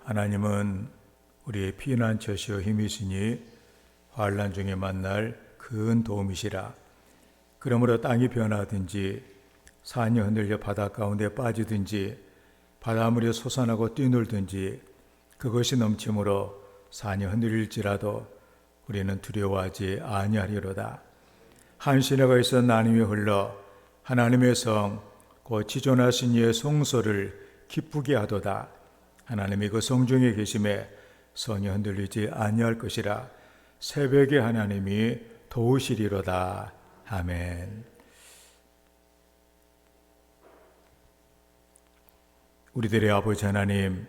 하나님은 우리의 피난처시오 힘이시니 환난 중에 만날 큰 도움이시라. 그러므로 땅이 변하든지 산이 흔들려 바다 가운데 빠지든지 바닷물이 솟아나고 뛰놀든지 그것이 넘침으로 산이 흔들릴지라도 우리는 두려워하지 아니하리로다. 한 시내가 있어 나눔이 흘러 하나님의 성 곧 지존하신 이의 성소를 기쁘게 하도다. 하나님이 그 성중에 계심에 성이 흔들리지 아니할 것이라. 새벽에 하나님이 도우시리로다. 아멘. 우리들의 아버지 하나님,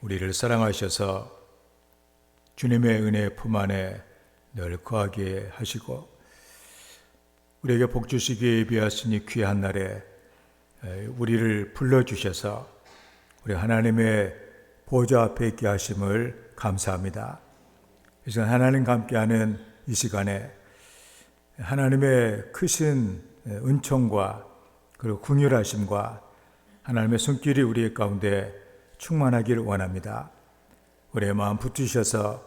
우리를 사랑하셔서 주님의 은혜 품 안에 늘 거하게 하시고 우리에게 복 주시기에 예비하시니 귀한 날에 우리를 불러주셔서 우리 하나님의 보좌 앞에 있게 하심을 감사합니다. 이 시간 하나님과 함께하는 이 시간에 하나님의 크신 은총과 그리고 긍휼하심과 하나님의 손길이 우리 가운데 충만하기를 원합니다. 우리의 마음 붙드셔서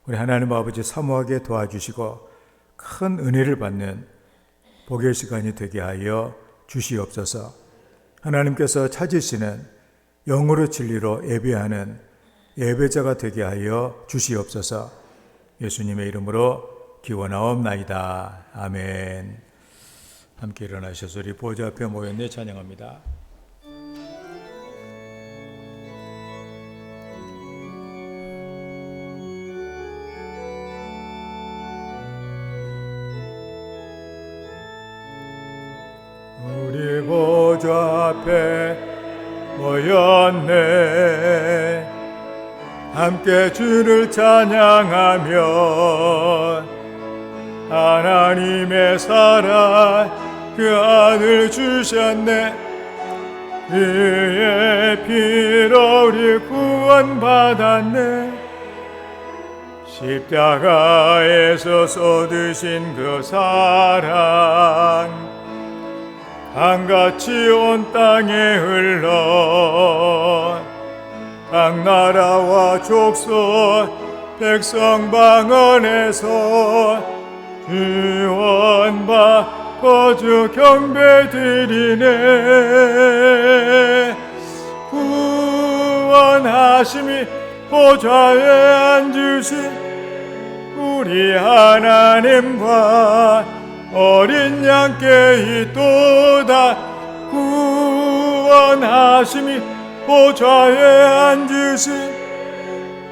우리 하나님 아버지 사모하게 도와주시고 큰 은혜를 받는 복의 시간이 되게 하여 주시옵소서. 하나님께서 찾으시는 영으로 진리로 예배하는 예배자가 되게 하여 주시옵소서. 예수님의 이름으로 기원하옵나이다. 아멘. 함께 일어나셔서 우리 보좌 앞에 모였네 찬양합니다. 우리 보좌 앞에 모였네. 함께 주를 찬양하며 하나님의 사랑 그 아들 주셨네. 그의 피로 우리 구원받았네. 십자가에서 쏟으신 그 사랑 강같이 온 땅에 흘러 각 나라와 족속 백성 방언에서 구원받고 주 경배드리네. 구원하심이 보좌에 앉으신 우리 하나님과 어린 양께 있도다. 구원하심이 보좌에 앉으신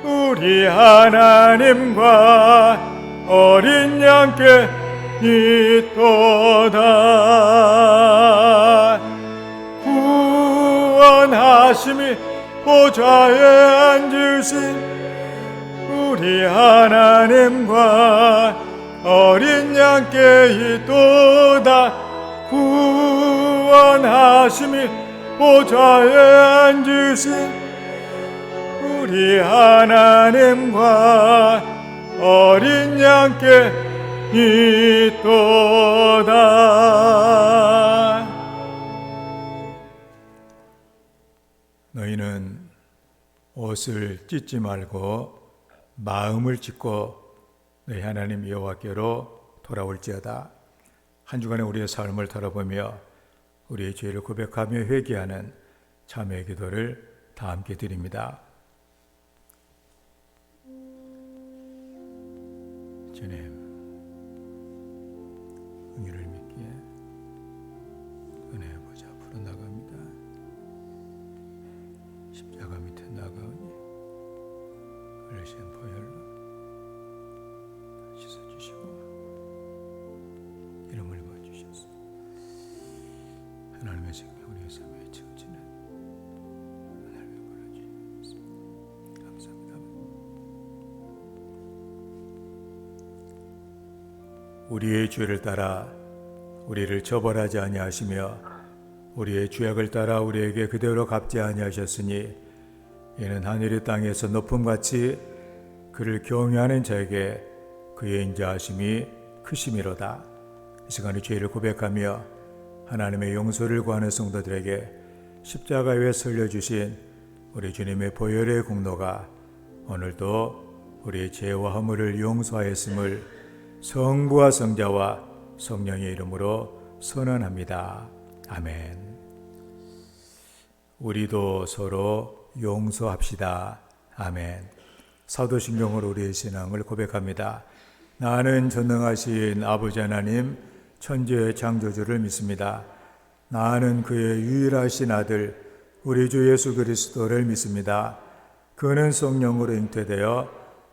우리 하나님과 어린 양께 있도다. 구원하심이 보좌에 앉으신 우리 하나님과 어린 양께 있도다. 구원하심이 보좌에 앉으신 우리 하나님과 어린 양께 있도다. 너희는 옷을 찢지 말고 마음을 찢고 너희 하나님 여호와께로 돌아올지어다. 한 주간의 우리의 삶을 돌아보며 우리의 죄를 고백하며 회개하는 참회의 기도를 다 함께 드립니다. 주님, 은혜를 믿기에 은혜의 보좌 앞으로 나갑니다. 십자가 밑에 나가오니 흘리신 보혈로 씻어주시고 이름을 부어주셔서 하나님의 생명 우리의 삶에 채워지는 은혜를 베풀어 주셨습니다. 감사합니다. 우리의 죄를 따라 우리를 처벌하지 아니하시며 우리의 죄악을 따라 우리에게 그대로 갚지 아니하셨으니 이는 하늘의 땅에서 높음같이 그를 경외하는 자에게 그의 인자하심이 크심이로다. 이 시간에 죄를 고백하며 하나님의 용서를 구하는 성도들에게 십자가 위에 설려주신 우리 주님의 보혈의 공로가 오늘도 우리의 죄와 허물을 용서하였음을 성부와 성자와 성령의 이름으로 선언합니다. 아멘. 우리도 서로 용서합시다. 아멘. 사도신경으로 우리의 신앙을 고백합니다. 나는 전능하신 아버지 하나님 천지의 창조주를 믿습니다. 나는 그의 유일하신 아들 우리 주 예수 그리스도를 믿습니다. 그는 성령으로 잉태되어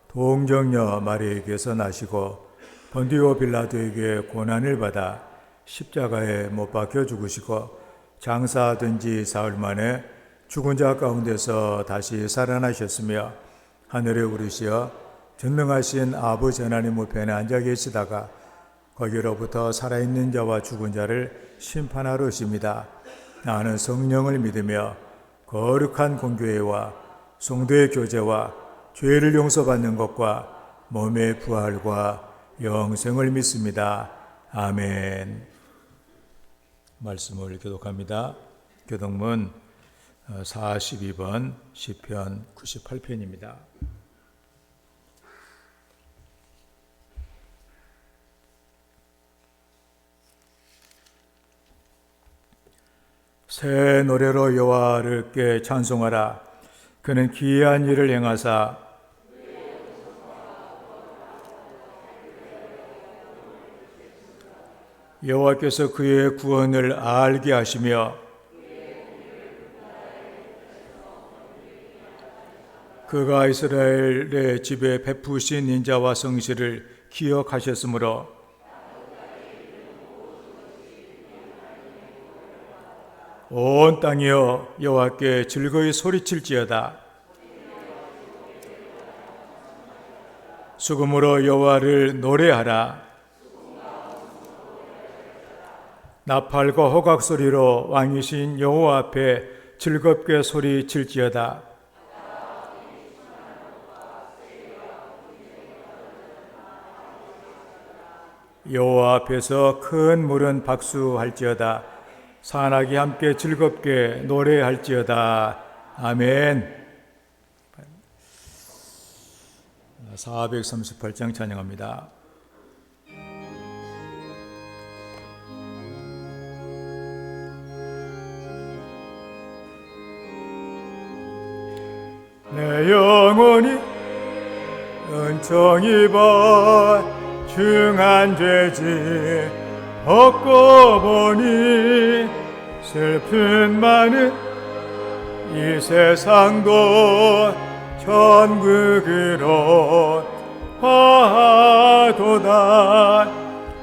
동정녀 마리아에게서 나시고 본디오 빌라도에게 고난을 받아 십자가에 못 박혀 죽으시고 장사된 지 사흘 만에 죽은 자 가운데서 다시 살아나셨으며 하늘에 오르시어 전능하신 아버지 하나님 우편에 앉아 계시다가 거기로부터 살아있는 자와 죽은 자를 심판하러 오십니다. 나는 성령을 믿으며 거룩한 공교회와 성도의 교제와 죄를 용서받는 것과 몸의 부활과 영생을 믿습니다. 아멘. 말씀을 교독합니다. 교독문 42번 시편 98편입니다. 새 노래로 여호와께 찬송하라. 그는 기이한 일을 행하사 여호와께서 그의 구원을 알게 하시며 그가 이스라엘의 집에 베푸신 인자와 성실을 기억하셨으므로 온 땅이여 여호와께 즐거이 소리칠지어다. 수금으로 여호와를 노래하라. 나팔과 호각 소리로 왕이신 여호와 앞에 즐겁게 소리칠지어다. 여호와 앞에서 큰 물은 박수할지어다. 산악이 함께 즐겁게 노래할지어다. 아멘. 438장 찬양합니다. 내 영혼이 은총 입어 중한 죄지 벗고 보니 슬픈 많은 이 세상도 천국으로 화하도다.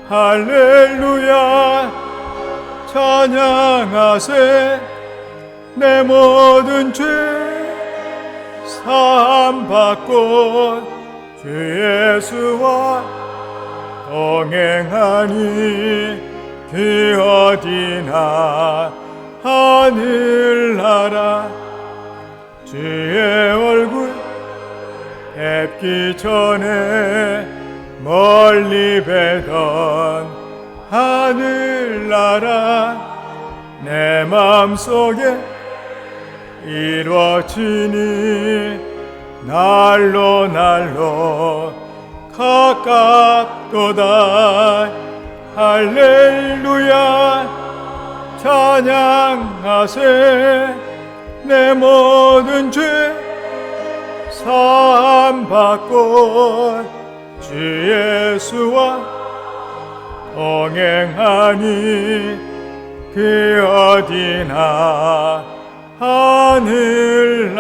할렐루야 찬양하세. 내 모든 죄 사함받고 주 예수와 동행하니 그 어디나 하늘나라. 주의 얼굴 뵙기 전에 멀리 뵈던 하늘나라. 내 마음속에 이루어지니 날로 날로 가깝도다. 할렐루야 찬양하세. 내 모든 죄 사함받고 주 예수와 동행하니 그 어디나 하늘나라.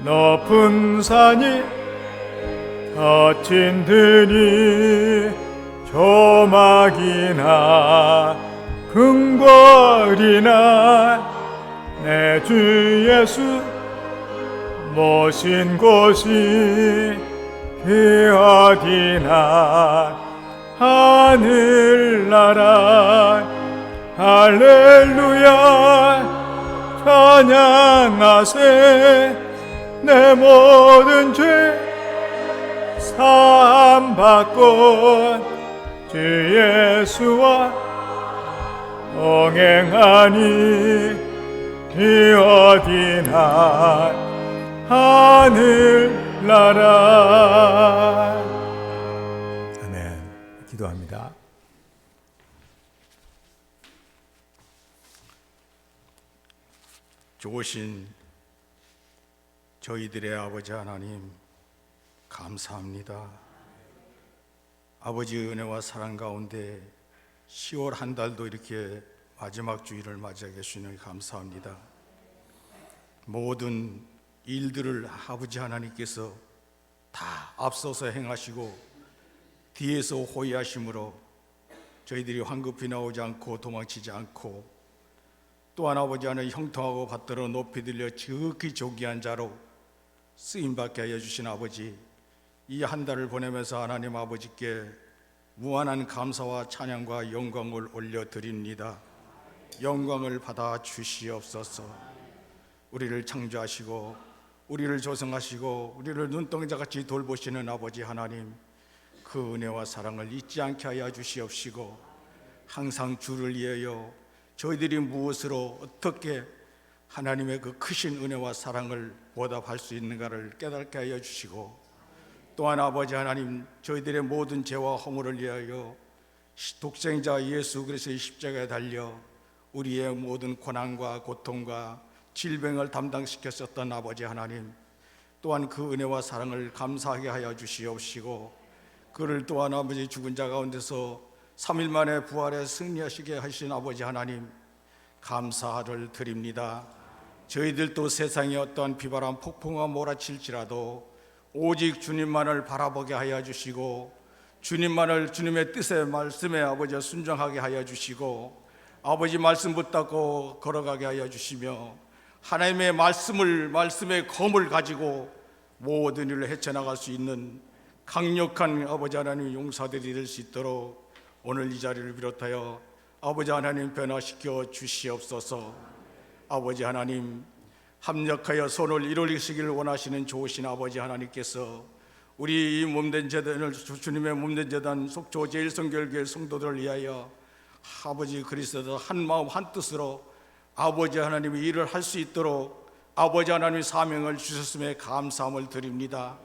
높은 산이 거친 들이 조막이나 궁궐이나 내 주 예수 모신 곳이 그 어디나 하늘나라. 할렐루야 찬양하세. 내 모든 죄 사함받고 주 예수와 동행하니 이 어디나 하늘나라. 아멘. 기도합니다. 좋으신 저희들의 아버지 하나님, 감사합니다. 아버지의 은혜와 사랑 가운데 10월 한 달도 이렇게 마지막 주일을 맞이하게 해주시니 감사합니다. 모든 일들을 아버지 하나님께서 다 앞서서 행하시고 뒤에서 호위하심으로 저희들이 황급히 나오지 않고 도망치지 않고, 또한 아버지 하나님 형통하고 받들어 높이 들려 지극히 존귀한 자로 쓰임받게 하여 주신 아버지, 이 한 달을 보내면서 하나님 아버지께 무한한 감사와 찬양과 영광을 올려드립니다. 영광을 받아 주시옵소서. 우리를 창조하시고 우리를 조성하시고 우리를 눈동자같이 돌보시는 아버지 하나님, 그 은혜와 사랑을 잊지 않게 하여 주시옵시고, 항상 주를 위하여 저희들이 무엇으로 어떻게 하나님의 그 크신 은혜와 사랑을 보답할 수 있는가를 깨닫게 하여 주시고, 또한 아버지 하나님, 저희들의 모든 죄와 허물을 위하여 독생자 예수 그리스도의 십자가에 달려 우리의 모든 고난과 고통과 질병을 담당시켰었던 아버지 하나님, 또한 그 은혜와 사랑을 감사하게 하여 주시옵시고, 그를 또한 아버지 죽은 자 가운데서 3일 만에 부활에 승리하시게 하신 아버지 하나님, 감사를 드립니다. 저희들도 세상에 어떠한 비바람 폭풍과 몰아칠지라도 오직 주님만을 바라보게 하여 주시고, 주님만을 주님의 뜻에 말씀에 아버지 순종하게 하여 주시고, 아버지 말씀 붙잡고 걸어가게 하여 주시며, 하나님의 말씀의 검을 가지고 모든 일을 헤쳐나갈 수 있는 강력한 아버지 하나님 용사들이 될 수 있도록 오늘 이 자리를 비롯하여 아버지 하나님 변화시켜 주시옵소서. 아버지 하나님, 합력하여 손을 이루시기를 원하시는 좋으신 아버지 하나님께서 우리 이 몸된 재단을, 주님의 몸된 재단 속초 제1성결교회 성도들을 위하여 아버지 그리스도 한 마음 한 뜻으로 아버지 하나님의 일을 할 수 있도록 아버지 하나님의 사명을 주셨음에 감사함을 드립니다.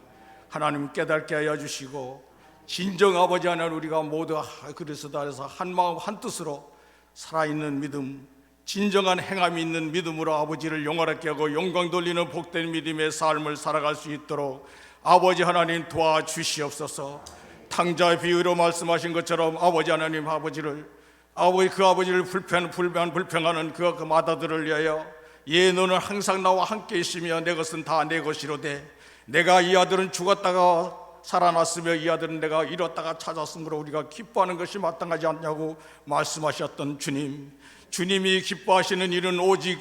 하나님 깨닫게 하여 주시고, 진정 아버지 하나님 우리가 모두 그리스도 안에서 한 마음 한 뜻으로 살아있는 믿음, 진정한 행함이 있는 믿음으로 아버지를 영화롭게 하고 영광 돌리는 복된 믿음의 삶을 살아갈 수 있도록 아버지 하나님 도와주시옵소서. 탕자의 비유로 말씀하신 것처럼 아버지 하나님 그 아버지를 불평하는 그 마다들을 위하여, 예 너는 항상 나와 함께 있으며 내 것은 다 내 것이로되 내가 이 아들은 죽었다가 살아났으며 이 아들은 내가 잃었다가 찾았으므로 우리가 기뻐하는 것이 마땅하지 않냐고 말씀하셨던 주님, 주님이 기뻐하시는 일은 오직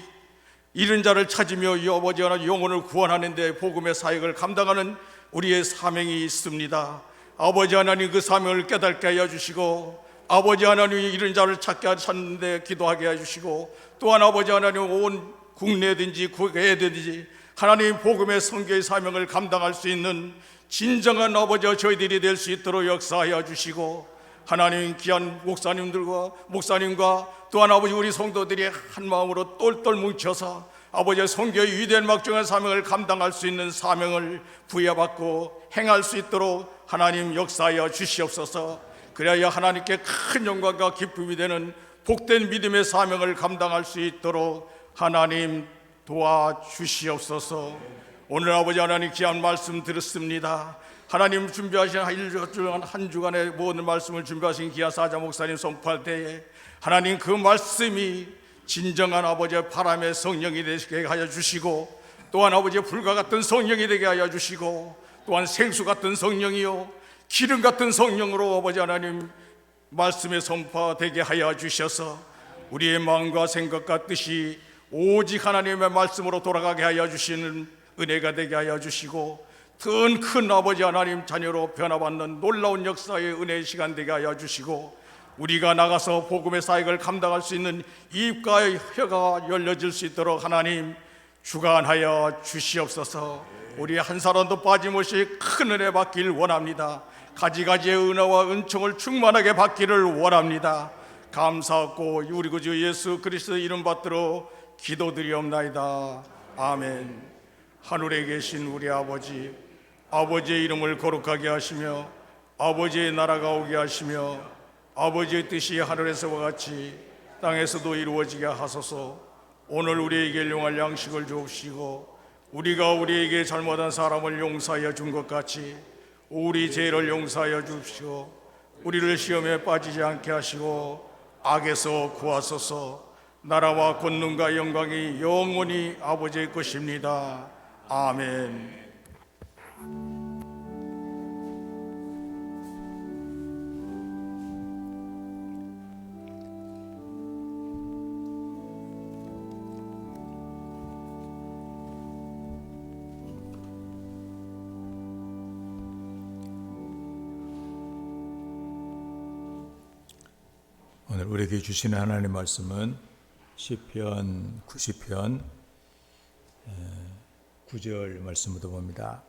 잃은 자를 찾으며 이 아버지 하나님 영혼을 구원하는 데 복음의 사역을 감당하는 우리의 사명이 있습니다. 아버지 하나님 그 사명을 깨닫게 하여 주시고, 아버지 하나님이 잃은 자를 찾는데 기도하게 해주시고, 또한 아버지 하나님 온 국내든지 국외든지 하나님 복음의 선교의 사명을 감당할 수 있는 진정한 아버지 저희들이 될 수 있도록 역사하여 주시고, 하나님 귀한 목사님과 또한 아버지 우리 성도들이 한 마음으로 똘똘 뭉쳐서 아버지의 선교의 위대한 막중한 사명을 감당할 수 있는 사명을 부여받고 행할 수 있도록 하나님 역사하여 주시옵소서. 그래야 하나님께 큰 영광과 기쁨이 되는 복된 믿음의 사명을 감당할 수 있도록 하나님 도와주시옵소서. 오늘 아버지 하나님 귀한 말씀 들었습니다. 하나님 준비하신 한 주간의 모든 말씀을 준비하신 귀한 사자 목사님 선포할 때에 하나님 그 말씀이 진정한 아버지의 바람의 성령이 되게 하여 주시고, 또한 아버지의 불과 같은 성령이 되게 하여 주시고, 또한 생수 같은 성령이요 기름 같은 성령으로 아버지 하나님 말씀의 선포되게 하여 주셔서 우리의 마음과 생각과 뜻이 오직 하나님의 말씀으로 돌아가게 하여 주시는 은혜가 되게 하여 주시고, 더 큰 아버지 하나님 자녀로 변화받는 놀라운 역사의 은혜의 시간 되게 하여 주시고, 우리가 나가서 복음의 사역을 감당할 수 있는 입과 혀가 열려질 수 있도록 하나님 주관하여 주시옵소서. 우리 한 사람도 빠짐없이 큰 은혜 받길 원합니다. 가지가지의 은혜와 은총을 충만하게 받기를 원합니다. 감사하고 우리 구주 예수 그리스도 이름 받들어 기도드리옵나이다. 아멘. 하늘에 계신 우리 아버지, 아버지의 이름을 거룩하게 하시며 아버지의 나라가 오게 하시며 아버지의 뜻이 하늘에서와 같이 땅에서도 이루어지게 하소서. 오늘 우리에게 일용할 양식을 주옵시고 우리가 우리에게 잘못한 사람을 용서하여 준 것 같이 우리 죄를 용서하여 주십시오. 우리를 시험에 빠지지 않게 하시고 악에서 구하소서. 나라와 권능과 영광이 영원히 아버지의 것입니다. 아멘. 오늘 우리에게 주시는 하나님의 말씀은 시편 90편 9절 말씀부터 봅니다.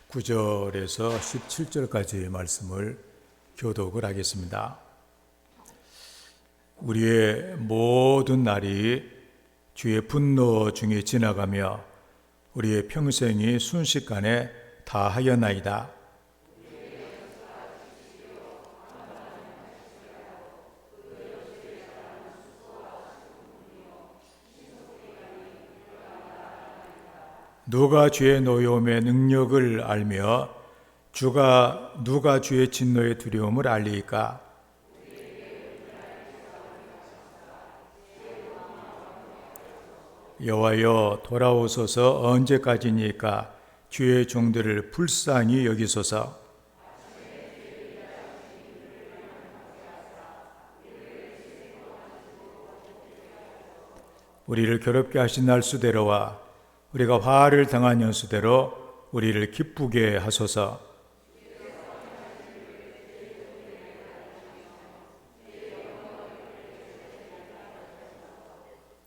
(9절에서) (17절까지의) 말씀을 교독을 하겠습니다. 우리의 모든 날이 주의 분노 중에 지나가며 우리의 평생이 순식간에 다하였나이다. 누가 주의 노여움의 능력을 알며 누가 주의 진노의 두려움을 알리이까? 여호와여, 돌아오소서. 언제까지니까? 주의 종들을 불쌍히 여기소서. 우리를 괴롭게 하신 날수대로와 우리가 화를 당한 연수대로 우리를 기쁘게 하소서.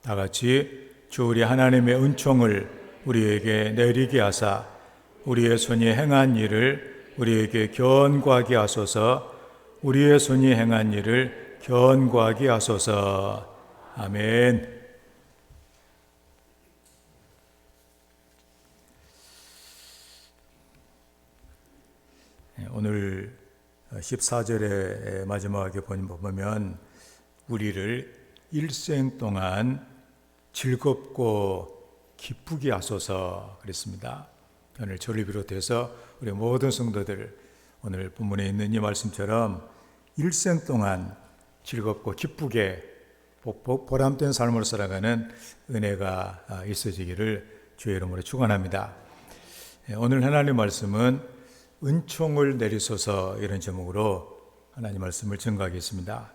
다 같이 주 우리 하나님의 은총을 우리에게 내리게 하사 우리의 손이 행한 일을 우리에게 견고하게 하소서. 우리의 손이 행한 일을 견고하게 하소서. 아멘. 오늘 14절의 마지막에 보면 우리를 일생 동안 즐겁고 기쁘게 하소서 그랬습니다. 오늘 저를 비롯해서 우리 모든 성도들 오늘 본문에 있는 이 말씀처럼 일생 동안 즐겁고 기쁘게 보람된 삶을 살아가는 은혜가 있어지기를 주의 이름으로 축원합니다. 오늘 하나님의 말씀은 은총을 내리소서 이런 제목으로 하나님 말씀을 증거하겠습니다.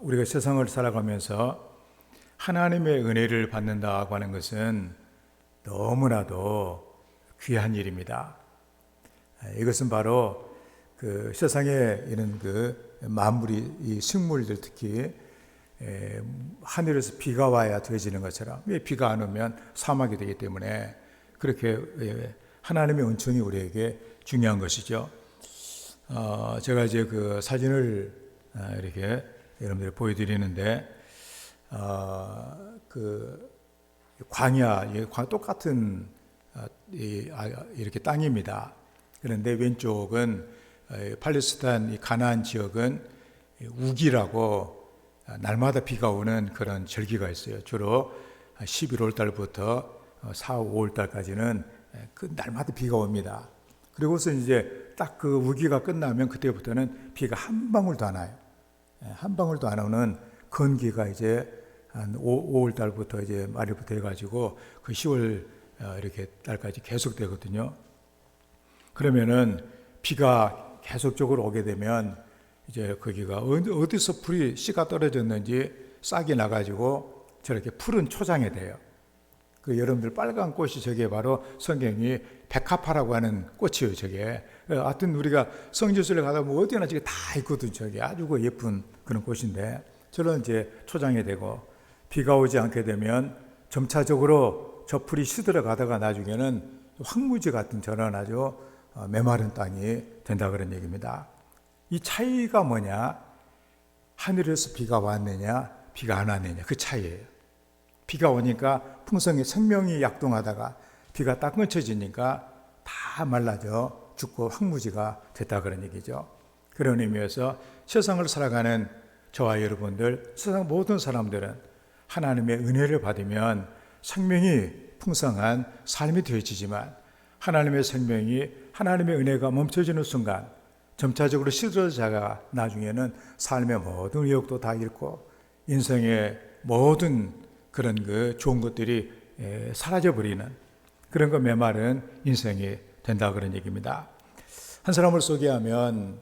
우리가 세상을 살아가면서 하나님의 은혜를 받는다고 하는 것은 너무나도 귀한 일입니다. 이것은 바로 그 세상에 있는 그 만물이, 이 식물들 특히 하늘에서 비가 와야 되어지는 것처럼, 왜 비가 안 오면 사막이 되기 때문에 그렇게 하나님의 은총이 우리에게 중요한 것이죠. 제가 이제 그 사진을 이렇게 여러분들 보여드리는데, 그 광야, 똑같은 이렇게 땅입니다. 그런데 왼쪽은 팔레스타인 가나안 지역은 우기라고 날마다 비가 오는 그런 절기가 있어요. 주로 11월 달부터 4, 5월 달까지는 그 날마다 비가 옵니다. 그리고서 이제 딱 그 우기가 끝나면 그때부터는 비가 한 방울도 안 와요. 한 방울도 안 오는 건기가 이제 한 5월 달부터 이제 말일부터 해가지고 그 10월 이렇게 달까지 계속 되거든요. 그러면은 비가 계속적으로 오게 되면 이제 거기가 어디서 씨가 떨어졌는지 싹이 나가지고 저렇게 푸른 초장이 돼요. 그 여러분들 빨간 꽃이 저게 바로 성경이 백합화라고 하는 꽃이에요. 저게 하여튼 우리가 성지순례 가다 보면 어디나 저게 다 있거든. 저게 아주 예쁜 그런 꽃인데 저런 이제 초장이 되고 비가 오지 않게 되면 점차적으로 저 풀이 시들어가다가 나중에는 황무지 같은 저런 아주 메마른 땅이 된다 그런 얘기입니다. 이 차이가 뭐냐? 하늘에서 비가 왔느냐 비가 안 왔느냐 그 차이예요. 비가 오니까 풍성히 생명이 약동하다가 비가 딱 끊쳐지니까 다 말라져 죽고 황무지가 됐다 그런 얘기죠. 그런 의미에서 세상을 살아가는 저와 여러분들, 세상 모든 사람들은 하나님의 은혜를 받으면 생명이 풍성한 삶이 되어지지만 하나님의 생명이 하나님의 은혜가 멈춰지는 순간 점차적으로 시들어져가 나중에는 삶의 모든 의욕도 다 잃고 인생의 모든 그런 그 좋은 것들이 사라져버리는 그런 거 메마른 인생이 된다 그런 얘기입니다. 한 사람을 소개하면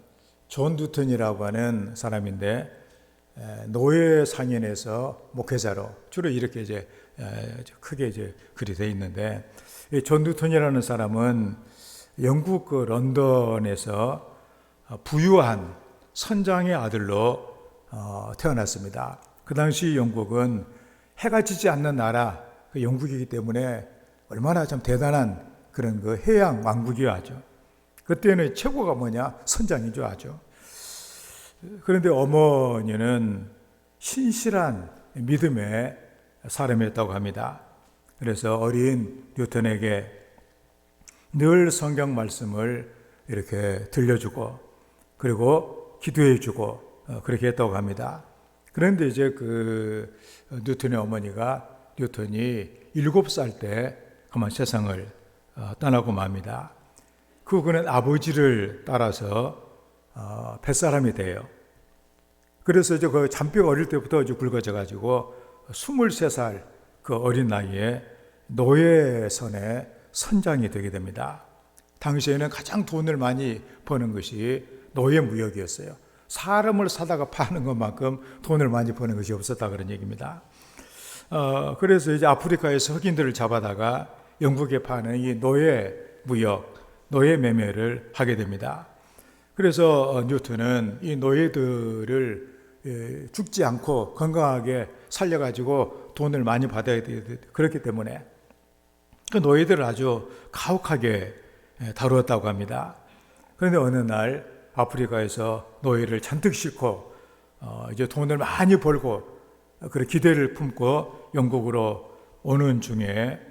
존 뉴턴이라고 하는 사람인데 노예 상인에서 목회자로 주로 이렇게 이제 크게 이제 글이 돼 있는데 존 뉴턴이라는 사람은 영국 그 런던에서 부유한 선장의 아들로 태어났습니다. 그 당시 영국은 해가 지지 않는 나라 그 영국이기 때문에 얼마나 좀 대단한 그런 그 해양 왕국이었죠. 그때는 최고가 뭐냐? 선장이죠, 아주. 그런데 어머니는 신실한 믿음의 사람이었다고 합니다. 그래서 어린 뉴턴에게 늘 성경 말씀을 이렇게 들려주고 그리고 기도해주고 그렇게 했다고 합니다. 그런데 이제 그 뉴턴의 어머니가 뉴턴이 7살 때 그만 세상을 떠나고 맙니다. 그는 아버지를 따라서 뱃사람이 돼요. 그래서 이제 그 잔뼈가 어릴 때부터 이제 굵어져 가지고 23살 그 어린 나이에 노예선의 선장이 되게 됩니다. 당시에는 가장 돈을 많이 버는 것이 노예 무역이었어요. 사람을 사다가 파는 것만큼 돈을 많이 버는 것이 없었다 그런 얘기입니다. 그래서 이제 아프리카에서 흑인들을 잡아다가 영국에 파는 이 노예 무역, 노예 매매를 하게 됩니다. 그래서 뉴턴은 이 노예들을 죽지 않고 건강하게 살려가지고 돈을 많이 받아야 돼. 그렇기 때문에 그 노예들을 아주 가혹하게 다루었다고 합니다. 그런데 어느 날 아프리카에서 노예를 잔뜩 싣고 이제 돈을 많이 벌고 그런 기대를 품고 영국으로 오는 중에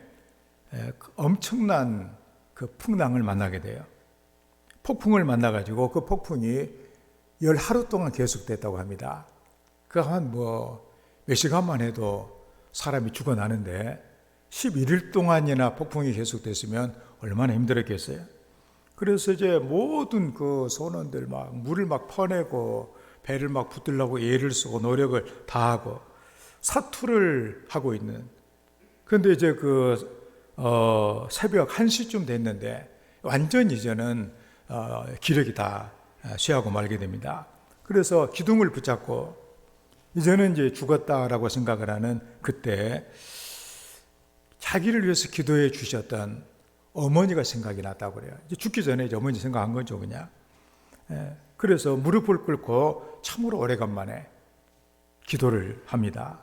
엄청난 그 풍랑을 만나게 돼요. 폭풍을 만나가지고 그 폭풍이 10하루 동안 계속됐다고 합니다. 그 한 몇 시간만 해도 사람이 죽어나는데 11일 동안이나 폭풍이 계속됐으면 얼마나 힘들었겠어요. 그래서 이제 모든 그 소년들 막 물을 막 퍼내고 배를 막 붙들려고 애를 쓰고 노력을 다하고 사투를 하고 있는. 그런데 이제 새벽 1시쯤 됐는데 완전히 이제는 기력이 다 쇠하고 말게 됩니다. 그래서 기둥을 붙잡고 이제는 이제 죽었다라고 생각을 하는 그때 자기를 위해서 기도해 주셨던 어머니가 생각이 났다고 그래요. 이제 죽기 전에 이제 어머니 생각한 거죠, 그냥. 그래서 무릎을 꿇고 참으로 오래간만에 기도를 합니다.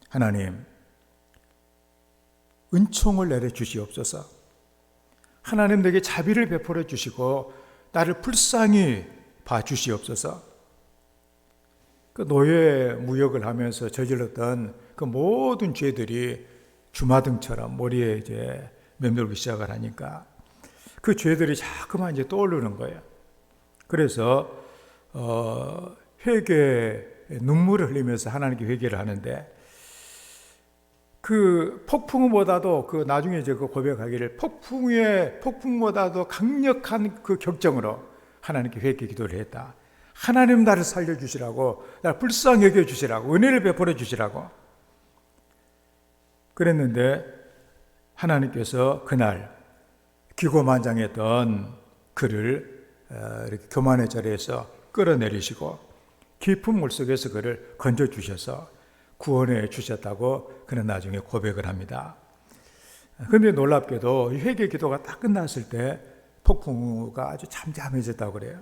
하나님, 은총을 내려 주시옵소서. 하나님 내게 자비를 베풀어 주시고 나를 불쌍히 봐 주시옵소서. 그 노예 무역을 하면서 저질렀던 그 모든 죄들이 주마등처럼 머리에 이제 맴돌기 시작을 하니까 그 죄들이 자꾸만 이제 떠오르는 거예요. 그래서 눈물을 흘리면서 하나님께 회개를 하는데 그 폭풍보다도 그 나중에 이제 그 고백하기를 폭풍보다도 강력한 그 격정으로 하나님께 회개 기도를 했다. 하나님 나를 살려주시라고, 나를 불쌍히 여겨주시라고, 은혜를 베풀어 주시라고 그랬는데 하나님께서 그날 기고만장했던 그를 이렇게 교만의 자리에서 끌어내리시고 깊은 물속에서 그를 건져주셔서 구원해 주셨다고 그는 나중에 고백을 합니다. 그런데 놀랍게도 회개 기도가 딱 끝났을 때 폭풍우가 아주 잠잠해졌다고 그래요.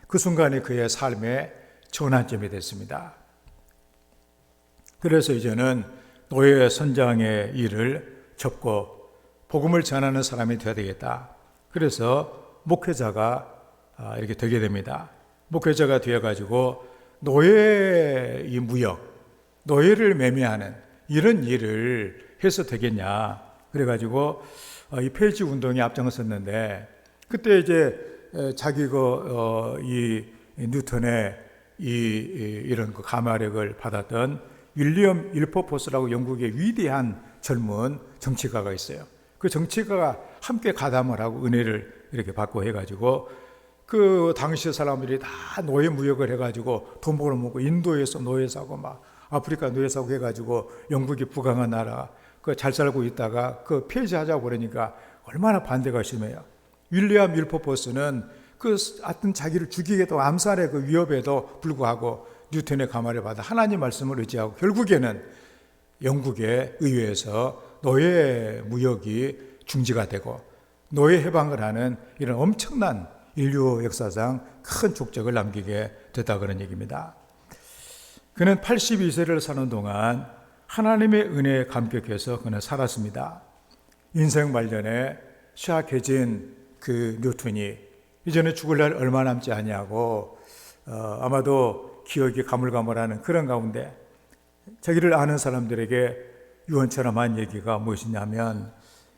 그 순간이 그의 삶의 전환점이 됐습니다. 그래서 이제는 노예 선장의 일을 접고 복음을 전하는 사람이 되어야 되겠다. 그래서 목회자가 이렇게 되게 됩니다. 목회자가 되어가지고 노예 이 무역, 노예를 매매하는 이런 일을 해서 되겠냐. 그래가지고 이 폐지 운동에 앞장섰는데 그때 이제 자기 이 뉴턴의 이런 가마력을 받았던 윌리엄 윌퍼포스라고 영국의 위대한 젊은 정치가가 있어요. 그 정치가가 함께 가담을 하고 은혜를 이렇게 받고 해가지고 그 당시 사람들이 다 노예 무역을 해가지고 돈 벌어먹고 인도에서 노예 사고 막 아프리카 노예 사고 해가지고 영국이 부강한 나라 그 잘 살고 있다가 그 폐지하자고 그러니까 얼마나 반대가 심해요. 윌리엄 윌퍼포스는 그 하여튼 자기를 죽이겠다고 암살의 그 위협에도 불구하고 뉴턴의 가마를 받아 하나님 말씀을 의지하고 결국에는 영국의 의회에서 노예 무역이 중지가 되고 노예 해방을 하는 이런 엄청난 인류 역사상 큰 족적을 남기게 됐다 그런 얘기입니다. 그는 82세를 사는 동안 하나님의 은혜에 감격해서 그는 살았습니다. 인생 말년에 쇠약해진 그 뉴턴이 이제는 죽을 날 얼마 남지 아니하고 아마도 기억이 가물가물하는 그런 가운데 자기를 아는 사람들에게 유언처럼 한 얘기가 무엇이냐면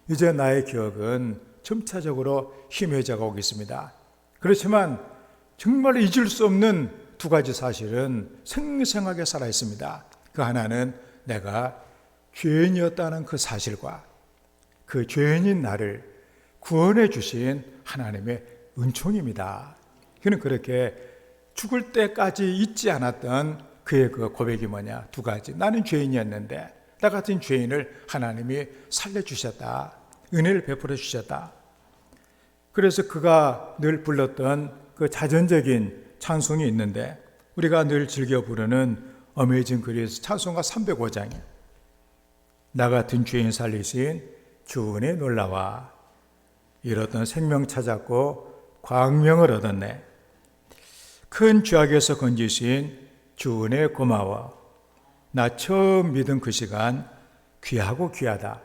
이제 나의 기억은 점차적으로 희미해져 가고 있습니다. 그렇지만 정말 잊을 수 없는 두 가지 사실은 생생하게 살아 있습니다. 그 하나는 내가 죄인이었다는 그 사실과 그 죄인인 나를 구원해 주신 하나님의 은총입니다. 그는 그렇게 죽을 때까지 잊지 않았던 그의 그 고백이 뭐냐? 두 가지. 나는 죄인이었는데 나 같은 죄인을 하나님이 살려주셨다. 은혜를 베풀어 주셨다. 그래서 그가 늘 불렀던 그 자전적인 찬송이 있는데 우리가 늘 즐겨 부르는 어메이징 그레이스 찬송가 305장에 나 같은 죄인 살리신 주 은혜 놀라와 잃었던 생명 찾았고 광명을 얻었네. 큰 죄악에서 건지신 주 은혜 고마워. 나 처음 믿은 그 시간 귀하고 귀하다.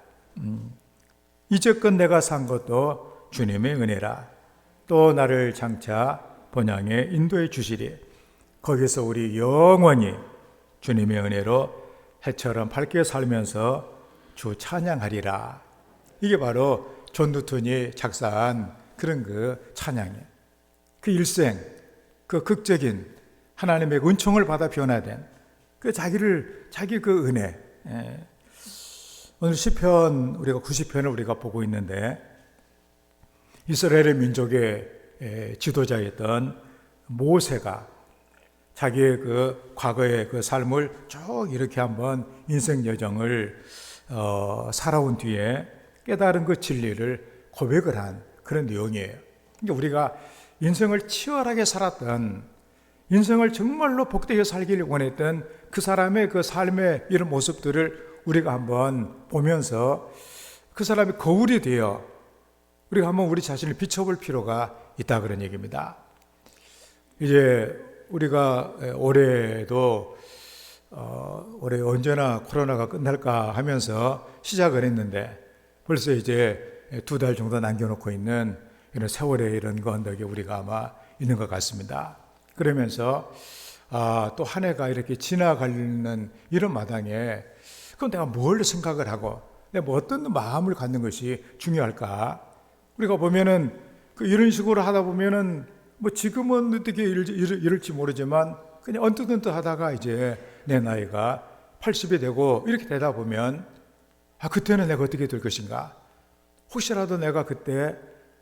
이제껏 내가 산 것도 주님의 은혜라. 또 나를 장차 본향에 인도해 주시리. 거기서 우리 영원히 주님의 은혜로 해처럼 밝게 살면서 주 찬양하리라. 이게 바로 존 뉴턴이 작사한 그런 그 찬양이에요. 그 일생, 그 극적인 하나님의 은총을 받아 변화된 그 자기 그 은혜. 오늘 시편 우리가 90편을 우리가 보고 있는데 이스라엘의 민족의 지도자였던 모세가 자기의 그 과거의 그 삶을 쭉 이렇게 한번 인생 여정을 살아온 뒤에 깨달은 그 진리를 고백을 한 그런 내용이에요. 그러니까 우리가 인생을 치열하게 살았던 인생을 정말로 복되게 살기를 원했던 그 사람의 그 삶의 이런 모습들을 우리가 한번 보면서 그 사람이 거울이 되어 우리가 한번 우리 자신을 비춰볼 필요가 있다 그런 얘기입니다. 이제 우리가 올해도 올해 언제나 코로나가 끝날까 하면서 시작을 했는데 벌써 이제 2달 정도 남겨놓고 있는 이런 세월의 이런 건덕에 우리가 아마 있는 것 같습니다. 그러면서 또 한 해가 이렇게 지나가는 이런 마당에 그럼 내가 뭘 생각을 하고 내가 뭐 어떤 마음을 갖는 것이 중요할까? 우리가 보면은 이런 식으로 하다 보면은 뭐 지금은 어떻게 이럴지 모르지만 그냥 언뜻 하다가 이제 내 나이가 80이 되고 이렇게 되다 보면 그때는 내가 어떻게 될 것인가? 혹시라도 내가 그때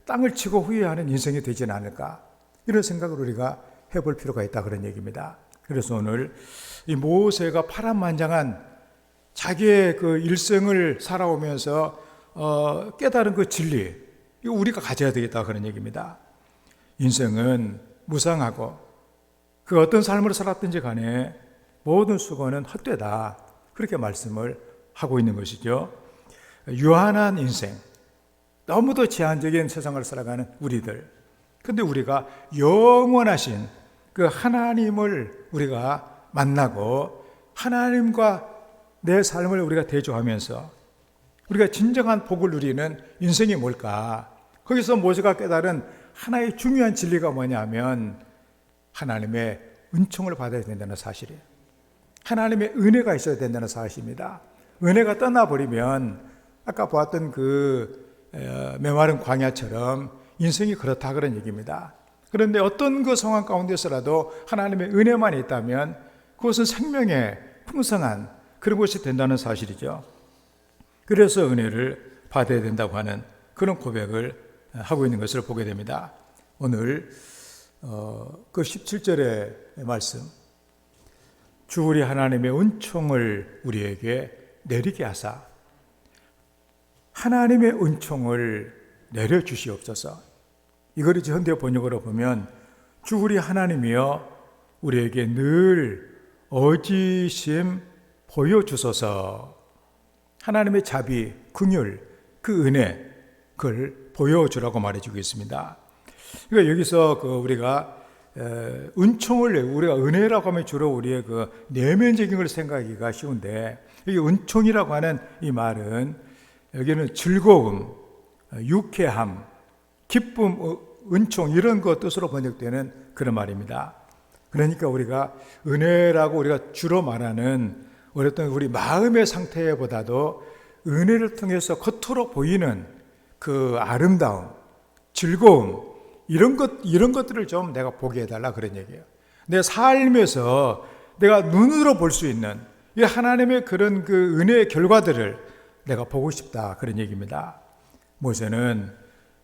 땅을 치고 후회하는 인생이 되지는 않을까? 이런 생각을 우리가 해볼 필요가 있다 그런 얘기입니다. 그래서 오늘 이 모세가 파란만장한 자기의 그 일생을 살아오면서 깨달은 그 진리, 이거 우리가 가져야 되겠다 그런 얘기입니다. 인생은 무상하고 그 어떤 삶을 살았든지 간에 모든 수고는 헛되다 그렇게 말씀을 하고 있는 것이죠. 유한한 인생, 너무도 제한적인 세상을 살아가는 우리들, 근데 우리가 영원하신 그 하나님을 우리가 만나고 하나님과 내 삶을 우리가 대조하면서 우리가 진정한 복을 누리는 인생이 뭘까? 거기서 모세가 깨달은 하나의 중요한 진리가 뭐냐면 하나님의 은총을 받아야 된다는 사실이에요. 하나님의 은혜가 있어야 된다는 사실입니다. 은혜가 떠나버리면 아까 보았던 메마른 광야처럼 인생이 그렇다 그런 얘기입니다. 그런데 어떤 그 상황 가운데서라도 하나님의 은혜만 있다면 그것은 생명의 풍성한 그런 것이 된다는 사실이죠. 그래서 은혜를 받아야 된다고 하는 그런 고백을 하고 있는 것을 보게 됩니다. 오늘 그 17절의 말씀, 주 우리 하나님의 은총을 우리에게 내리게 하사 하나님의 은총을 내려주시옵소서. 이걸 이제 현대 번역으로 보면 주 우리 하나님이여 우리에게 늘 어지심 보여주소서. 하나님의 자비, 긍휼, 그 은혜, 그걸 보여주라고 말해주고 있습니다. 그러니까 여기서 우리가 은총을 우리가 은혜라고 하면 주로 우리의 그 내면적인 걸 생각하기가 쉬운데 이 은총이라고 하는 이 말은 여기는 즐거움, 유쾌함, 기쁨, 은총 이런 것 뜻으로 번역되는 그런 말입니다. 그러니까 우리가 은혜라고 우리가 주로 말하는 어떤 우리 마음의 상태보다도 은혜를 통해서 겉으로 보이는 그 아름다움, 즐거움 이런 것들을 좀 내가 보게 해달라 그런 얘기예요. 내 삶에서 내가 눈으로 볼 수 있는 이 하나님의 그런 그 은혜의 결과들을 내가 보고 싶다 그런 얘기입니다. 모세는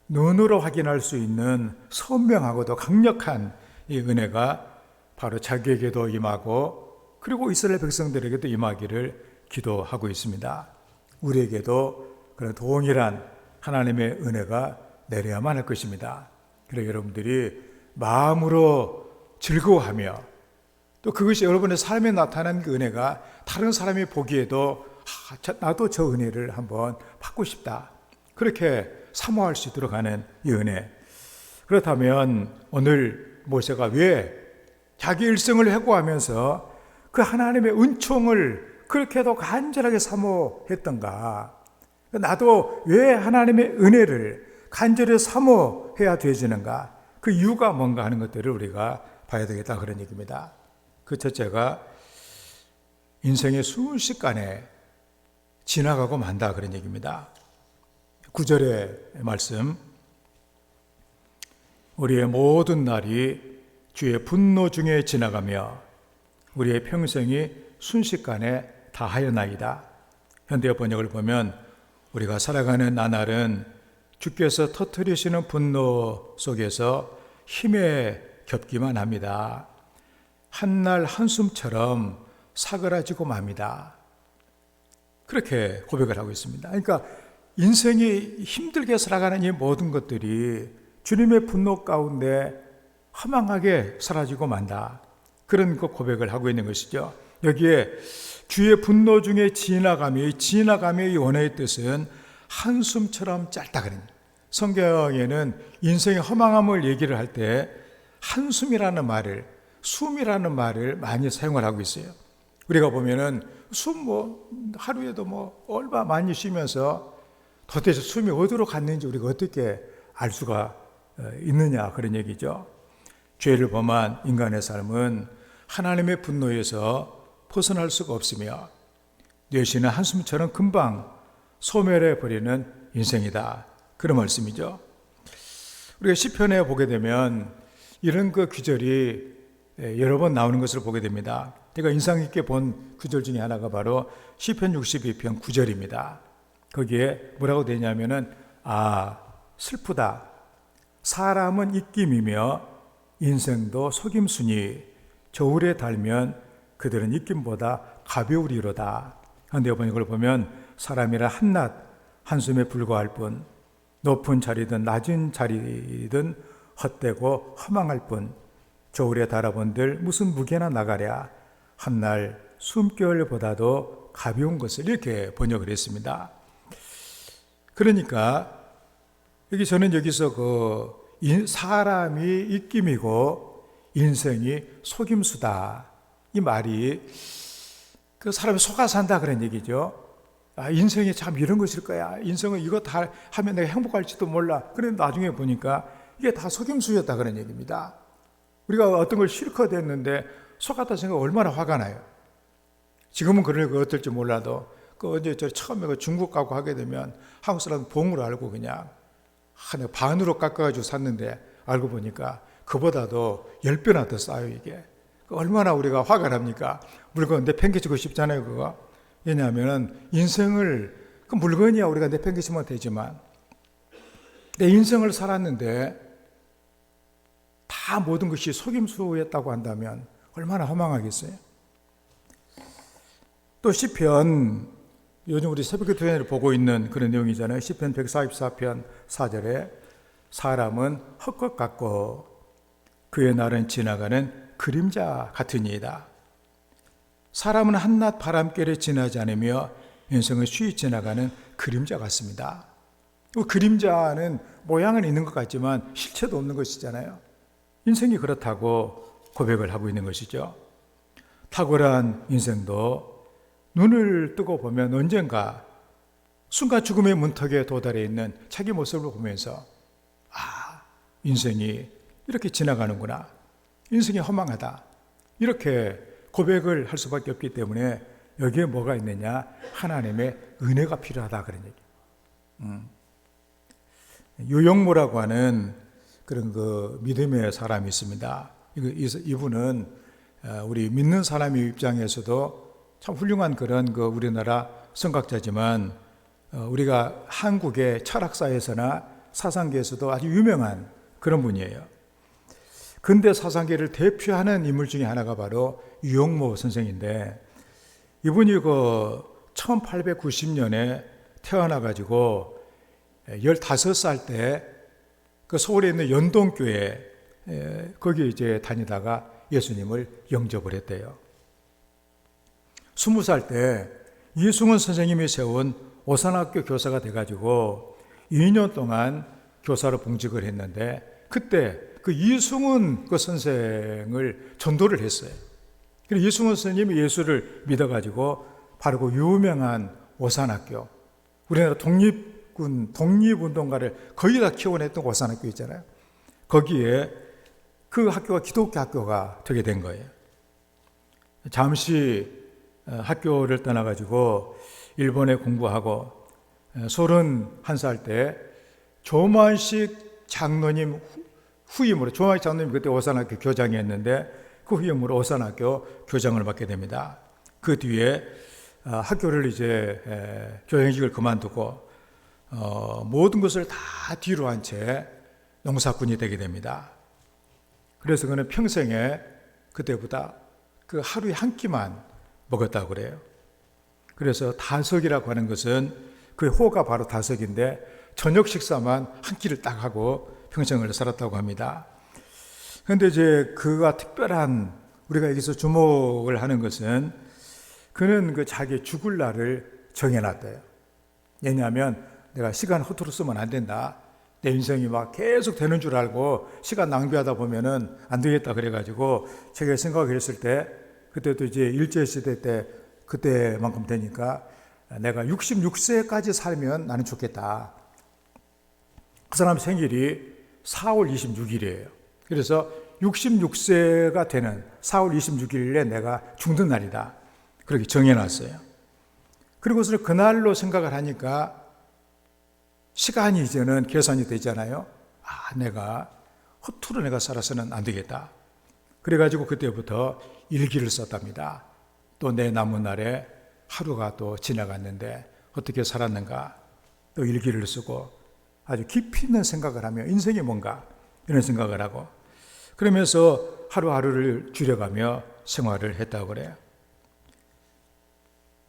눈으로 확인할 수 있는 선명하고도 강력한 이 은혜가 바로 자기에게도 임하고 그리고 이스라엘 백성들에게도 임하기를 기도하고 있습니다. 우리에게도 그런 동일한 하나님의 은혜가 내려야만 할 것입니다. 그래서 여러분들이 마음으로 즐거워하며 또 그것이 여러분의 삶에 나타난 그 은혜가 다른 사람이 보기에도 나도 저 은혜를 한번 받고 싶다. 그렇게 사모할 수 있도록 하는 이 은혜. 그렇다면 오늘 모세가 왜 자기 일생을 회고하면서 그 하나님의 은총을 그렇게도 간절하게 사모했던가? 나도 왜 하나님의 은혜를 간절히 사모해야 되지는가? 그 이유가 뭔가 하는 것들을 우리가 봐야 되겠다 그런 얘기입니다. 그 첫째가 인생의 순식간에 지나가고 만다 그런 얘기입니다. 9절의 말씀, 우리의 모든 날이 주의 분노 중에 지나가며 우리의 평생이 순식간에 다하였나이다. 현대 번역을 보면 우리가 살아가는 나날은 주께서 터뜨리시는 분노 속에서 힘에 겹기만 합니다. 한날 한숨처럼 사그라지고 맙니다. 그렇게 고백을 하고 있습니다. 그러니까 인생이 힘들게 살아가는 이 모든 것들이 주님의 분노 가운데 허망하게 사라지고 만다. 그런 그 고백을 하고 있는 것이죠. 여기에 주의 분노 중에 지나감의 이 원어의 뜻은 한숨처럼 짧다 그런. 성경에는 인생의 허망함을 얘기를 할 때 한숨이라는 말을, 숨이라는 말을 많이 사용을 하고 있어요. 우리가 보면은 하루에도 얼마 많이 쉬면서 도대체 숨이 어디로 갔는지 우리가 어떻게 알 수가 있느냐 그런 얘기죠. 죄를 범한 인간의 삶은 하나님의 분노에서 벗어날 수가 없으며 뇌시는 한숨처럼 금방 소멸해 버리는 인생이다. 그런 말씀이죠. 우리가 시편에 보게 되면 이런 그 구절이 여러 번 나오는 것을 보게 됩니다. 제가 인상 깊게 본 구절 중에 하나가 바로 시편 62편 9절입니다. 거기에 뭐라고 되냐면은 슬프다. 사람은 입김이며 인생도 속임수니 저울에 달면 그들은 입김보다 가벼우리로다. 그런데 번역을 보면 사람이라 한낱 한숨에 불과할 뿐 높은 자리든 낮은 자리든 헛되고 허망할 뿐 저울에 달아본들 무슨 무게나 나가랴 한날 숨결보다도 가벼운 것을 이렇게 번역을 했습니다. 그러니까 저는 여기서 사람이 입김이고 인생이 속임수다. 이 말이 그 사람이 속아 산다 그런 얘기죠. 아, 인생이 참 이런 것일 거야. 인생은 이거 다 하면 내가 행복할지도 몰라. 그런데 나중에 보니까 이게 다 속임수였다 그런 얘기입니다. 우리가 어떤 걸 실컷 했는데 속았다 생각 얼마나 화가 나요. 지금은 그럴 거 어떨지 몰라도 그 언제 저 처음에 그 중국 가고 하게 되면 한국 사람 봉으로 알고 그냥 내가 반으로 깎아가지고 샀는데 알고 보니까 그보다도 10배나 더 싸요 이게. 얼마나 우리가 화가 납니까? 물건 내팽개치고 싶잖아요 그거. 왜냐하면 인생을 그 물건이야 우리가 내팽개치면 되지만 내 인생을 살았는데 다 모든 것이 속임수였다고 한다면 얼마나 허망하겠어요. 또 시편, 요즘 우리 새벽기도회를 보고 있는 그런 내용이잖아요. 시편 144편 4절에 사람은 헛것 같고 그의 날은 지나가는 그림자 같으니이다. 사람은 한낮 바람결에 지나지 않으며 인생은 쉬이 지나가는 그림자 같습니다. 그 그림자는 모양은 있는 것 같지만 실체도 없는 것이잖아요. 인생이 그렇다고 고백을 하고 있는 것이죠. 탁월한 인생도 눈을 뜨고 보면 언젠가 순간 죽음의 문턱에 도달해 있는 자기 모습을 보면서 인생이 이렇게 지나가는구나. 인생이 허망하다. 이렇게 고백을 할 수밖에 없기 때문에 여기에 뭐가 있느냐? 하나님의 은혜가 필요하다 그런 얘기. 유영모라고 하는 그런 그 믿음의 사람이 있습니다. 이분은 우리 믿는 사람의 입장에서도 참 훌륭한 그런 그 우리나라 성각자지만 우리가 한국의 철학사에서나 사상계에서도 아주 유명한 그런 분이에요. 근대 사상계를 대표하는 인물 중에 하나가 바로 유영모 선생인데 이분이 그 1890년에 태어나가지고 15살 때 그 서울에 있는 연동교회 거기 이제 다니다가 예수님을 영접을 했대요. 20살 때 이승훈 선생님이 세운 오산학교 교사가 돼가지고 2년 동안 교사로 봉직을 했는데 그때 그 이승훈 그 선생을 전도를 했어요. 그래서 이승훈 선생님이 예수를 믿어가지고 바로 그 유명한 오산학교, 우리나라 독립운동가를 거의 다 키워냈던 오산학교 있잖아요. 거기에 그 학교가 기독교 학교가 되게 된 거예요. 잠시 학교를 떠나가지고 일본에 공부하고 31살 때 조만식 장로님 후임으로, 조만식 장로님 그때 오산학교 교장이었는데 그 후임으로 오산학교 교장을 맡게 됩니다. 그 뒤에 학교를 이제 교장직을 그만두고 모든 것을 다 뒤로 한 채 농사꾼이 되게 됩니다. 그래서 그는 평생에 그때보다 그 하루에 한 끼만 먹었다고 그래요. 그래서 다석이라고 하는 것은 그 호가 바로 다석인데 저녁 식사만 한 끼를 딱 하고 평생을 살았다고 합니다. 그런데 이제 그가 특별한 우리가 여기서 주목을 하는 것은 그는 그 자기 죽을 날을 정해놨대요. 왜냐하면 내가 시간 허투루 쓰면 안 된다. 내 인생이 막 계속 되는 줄 알고 시간 낭비하다 보면은 안 되겠다 그래가지고 제가 생각을 했을 때 그때도 이제 일제시대 때 그때만큼 되니까 내가 66세까지 살면 나는 좋겠다. 그 사람 생일이 4월 26일이에요. 그래서 66세가 되는 4월 26일에 내가 죽는 날이다. 그렇게 정해놨어요. 그리고서 그날로 생각을 하니까 시간이 이제는 계산이 되잖아요. 내가 허투루 내가 살아서는 안 되겠다. 그래가지고 그때부터 일기를 썼답니다. 또 내 남은 날에 하루가 또 지나갔는데 어떻게 살았는가 또 일기를 쓰고 아주 깊이 있는 생각을 하며 인생이 뭔가 이런 생각을 하고 그러면서 하루하루를 줄여가며 생활을 했다고 그래요.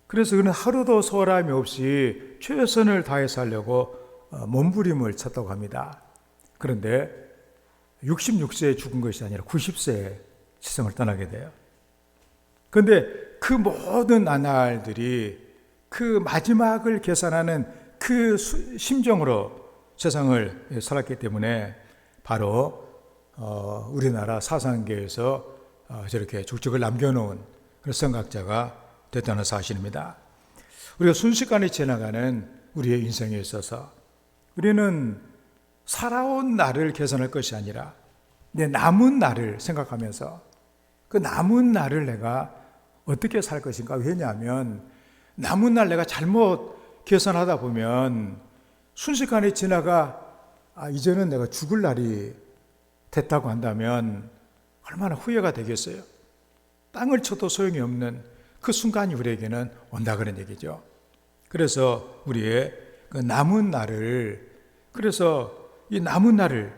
그래서 그는 하루도 소홀함이 없이 최선을 다해 살려고 몸부림을 쳤다고 합니다. 그런데 66세에 죽은 것이 아니라 90세에 세상을 떠나게 돼요. 그런데 그 모든 나날들이 그 마지막을 계산하는 그 심정으로 세상을 살았기 때문에 바로 우리나라 사상계에서 저렇게 족적을 남겨놓은 그런 성각자가 됐다는 사실입니다. 우리가 순식간에 지나가는 우리의 인생에 있어서 우리는 살아온 날을 계산할 것이 아니라 내 남은 날을 생각하면서 그 남은 날을 내가 어떻게 살 것인가. 왜냐하면 남은 날 내가 잘못 계산하다 보면 순식간에 지나가 이제는 내가 죽을 날이 됐다고 한다면 얼마나 후회가 되겠어요. 땅을 쳐도 소용이 없는 그 순간이 우리에게는 온다 그런 얘기죠. 그래서 우리의 그 남은 날을, 그래서 이 남은 날을,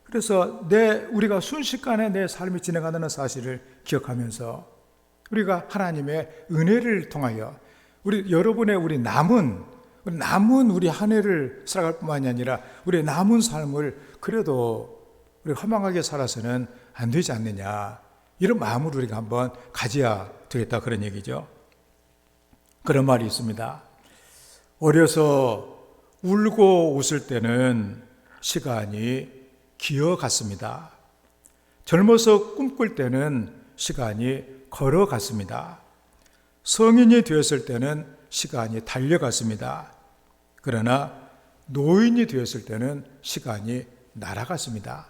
그래서 우리가 순식간에 내 삶이 지나가는 사실을 기억하면서 우리가 하나님의 은혜를 통하여 우리 남은 우리 한 해를 살아갈 뿐만이 아니라 우리의 남은 삶을 그래도 우리가 허망하게 살아서는 안 되지 않느냐, 이런 마음을 우리가 한번 가져야 되겠다 그런 얘기죠. 그런 말이 있습니다. 어려서 울고 웃을 때는 시간이 기어갔습니다. 젊어서 꿈꿀 때는 시간이 걸어갔습니다. 성인이 되었을 때는 시간이 달려갔습니다. 그러나 노인이 되었을 때는 시간이 날아갔습니다.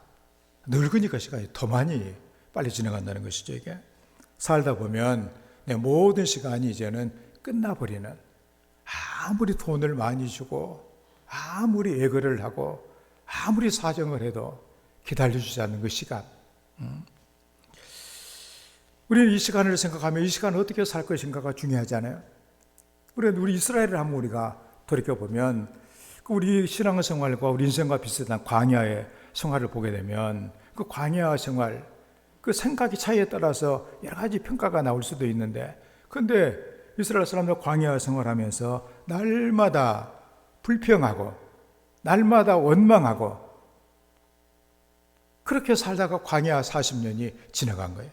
늙으니까 시간이 더 많이 빨리 지나간다는 것이죠. 이게 살다 보면 내 모든 시간이 이제는 끝나버리는, 아무리 돈을 많이 주고 아무리 애걸을 하고 아무리 사정을 해도 기다려주지 않는 그 시간. 우리는 이 시간을 생각하면 이 시간을 어떻게 살 것인가가 중요하잖아요. 우리 이스라엘을 한번 우리가 돌이켜보면 우리 신앙생활과 우리 인생과 비슷한 광야의 생활을 보게 되면 그 광야 생활, 그 생각의 차이에 따라서 여러 가지 평가가 나올 수도 있는데, 그런데 이스라엘 사람들 광야 생활하면서 날마다 불평하고 날마다 원망하고 그렇게 살다가 광야 40년이 지나간 거예요.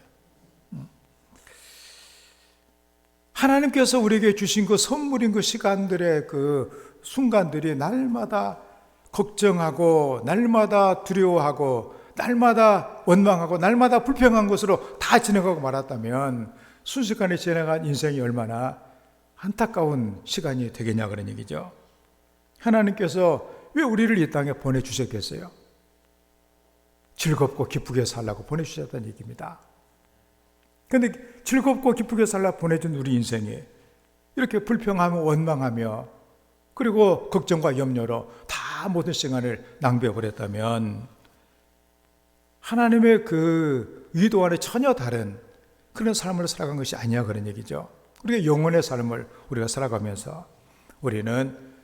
하나님께서 우리에게 주신 그 선물인 그 시간들의 그 순간들이 날마다 걱정하고 날마다 두려워하고 날마다 원망하고 날마다 불평한 것으로 다 지나가고 말았다면 순식간에 지나간 인생이 얼마나 안타까운 시간이 되겠냐 그런 얘기죠. 하나님께서 왜 우리를 이 땅에 보내주셨겠어요? 즐겁고 기쁘게 살라고 보내주셨다는 얘기입니다. 그런데 즐겁고 기쁘게 살라고 보내준 우리 인생이 이렇게 불평하며 원망하며 그리고 걱정과 염려로 다 모든 시간을 낭비해버렸다면 하나님의 그 의도와는 전혀 다른 그런 삶을 살아간 것이 아니야 그런 얘기죠. 우리가 영혼의 삶을 우리가 살아가면서 우리는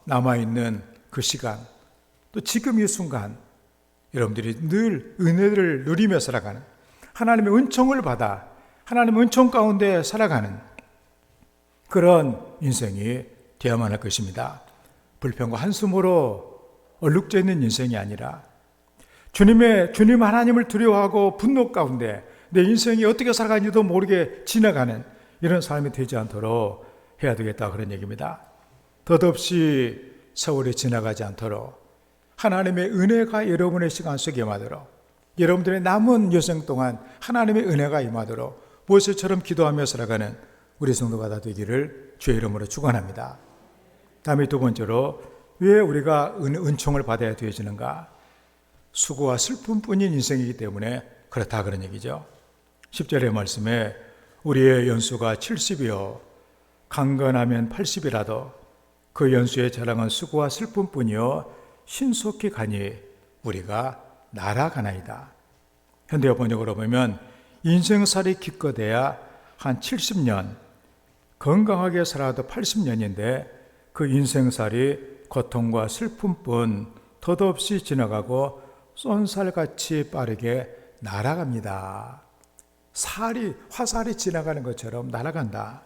남아있는 그 시간, 또 지금 이 순간 여러분들이 늘 은혜를 누리며 살아가는, 하나님의 은총을 받아 하나님의 은총 가운데 살아가는 그런 인생이 되어야만 할 것입니다. 불평과 한숨으로 얼룩져 있는 인생이 아니라 주님 하나님을 두려워하고 분노 가운데 내 인생이 어떻게 살아가는지도 모르게 지나가는 이런 삶이 되지 않도록 해야 되겠다 그런 얘기입니다. 덧없이 세월이 지나가지 않도록 하나님의 은혜가 여러분의 시간 속에 임하도록, 여러분들의 남은 여생 동안 하나님의 은혜가 임하도록 모세처럼 기도하며 살아가는 우리 성도가 다 되기를 주의 이름으로 축원합니다. 다음에 두 번째로 왜 우리가 은총을 받아야 되어지는가? 수고와 슬픔뿐인 인생이기 때문에 그렇다 그런 얘기죠. 10절의 말씀에 우리의 연수가 70이요 강건하면 80이라도 그 연수의 자랑은 수고와 슬픔뿐이요 신속히 가니 우리가 날아가나이다. 현대어 번역으로 보면 인생살이 기껏해야 한 70년, 건강하게 살아도 80년인데 그 인생살이 고통과 슬픔뿐 덧없이 지나가고 쏜살같이 빠르게 날아갑니다. 화살이 지나가는 것처럼 날아간다.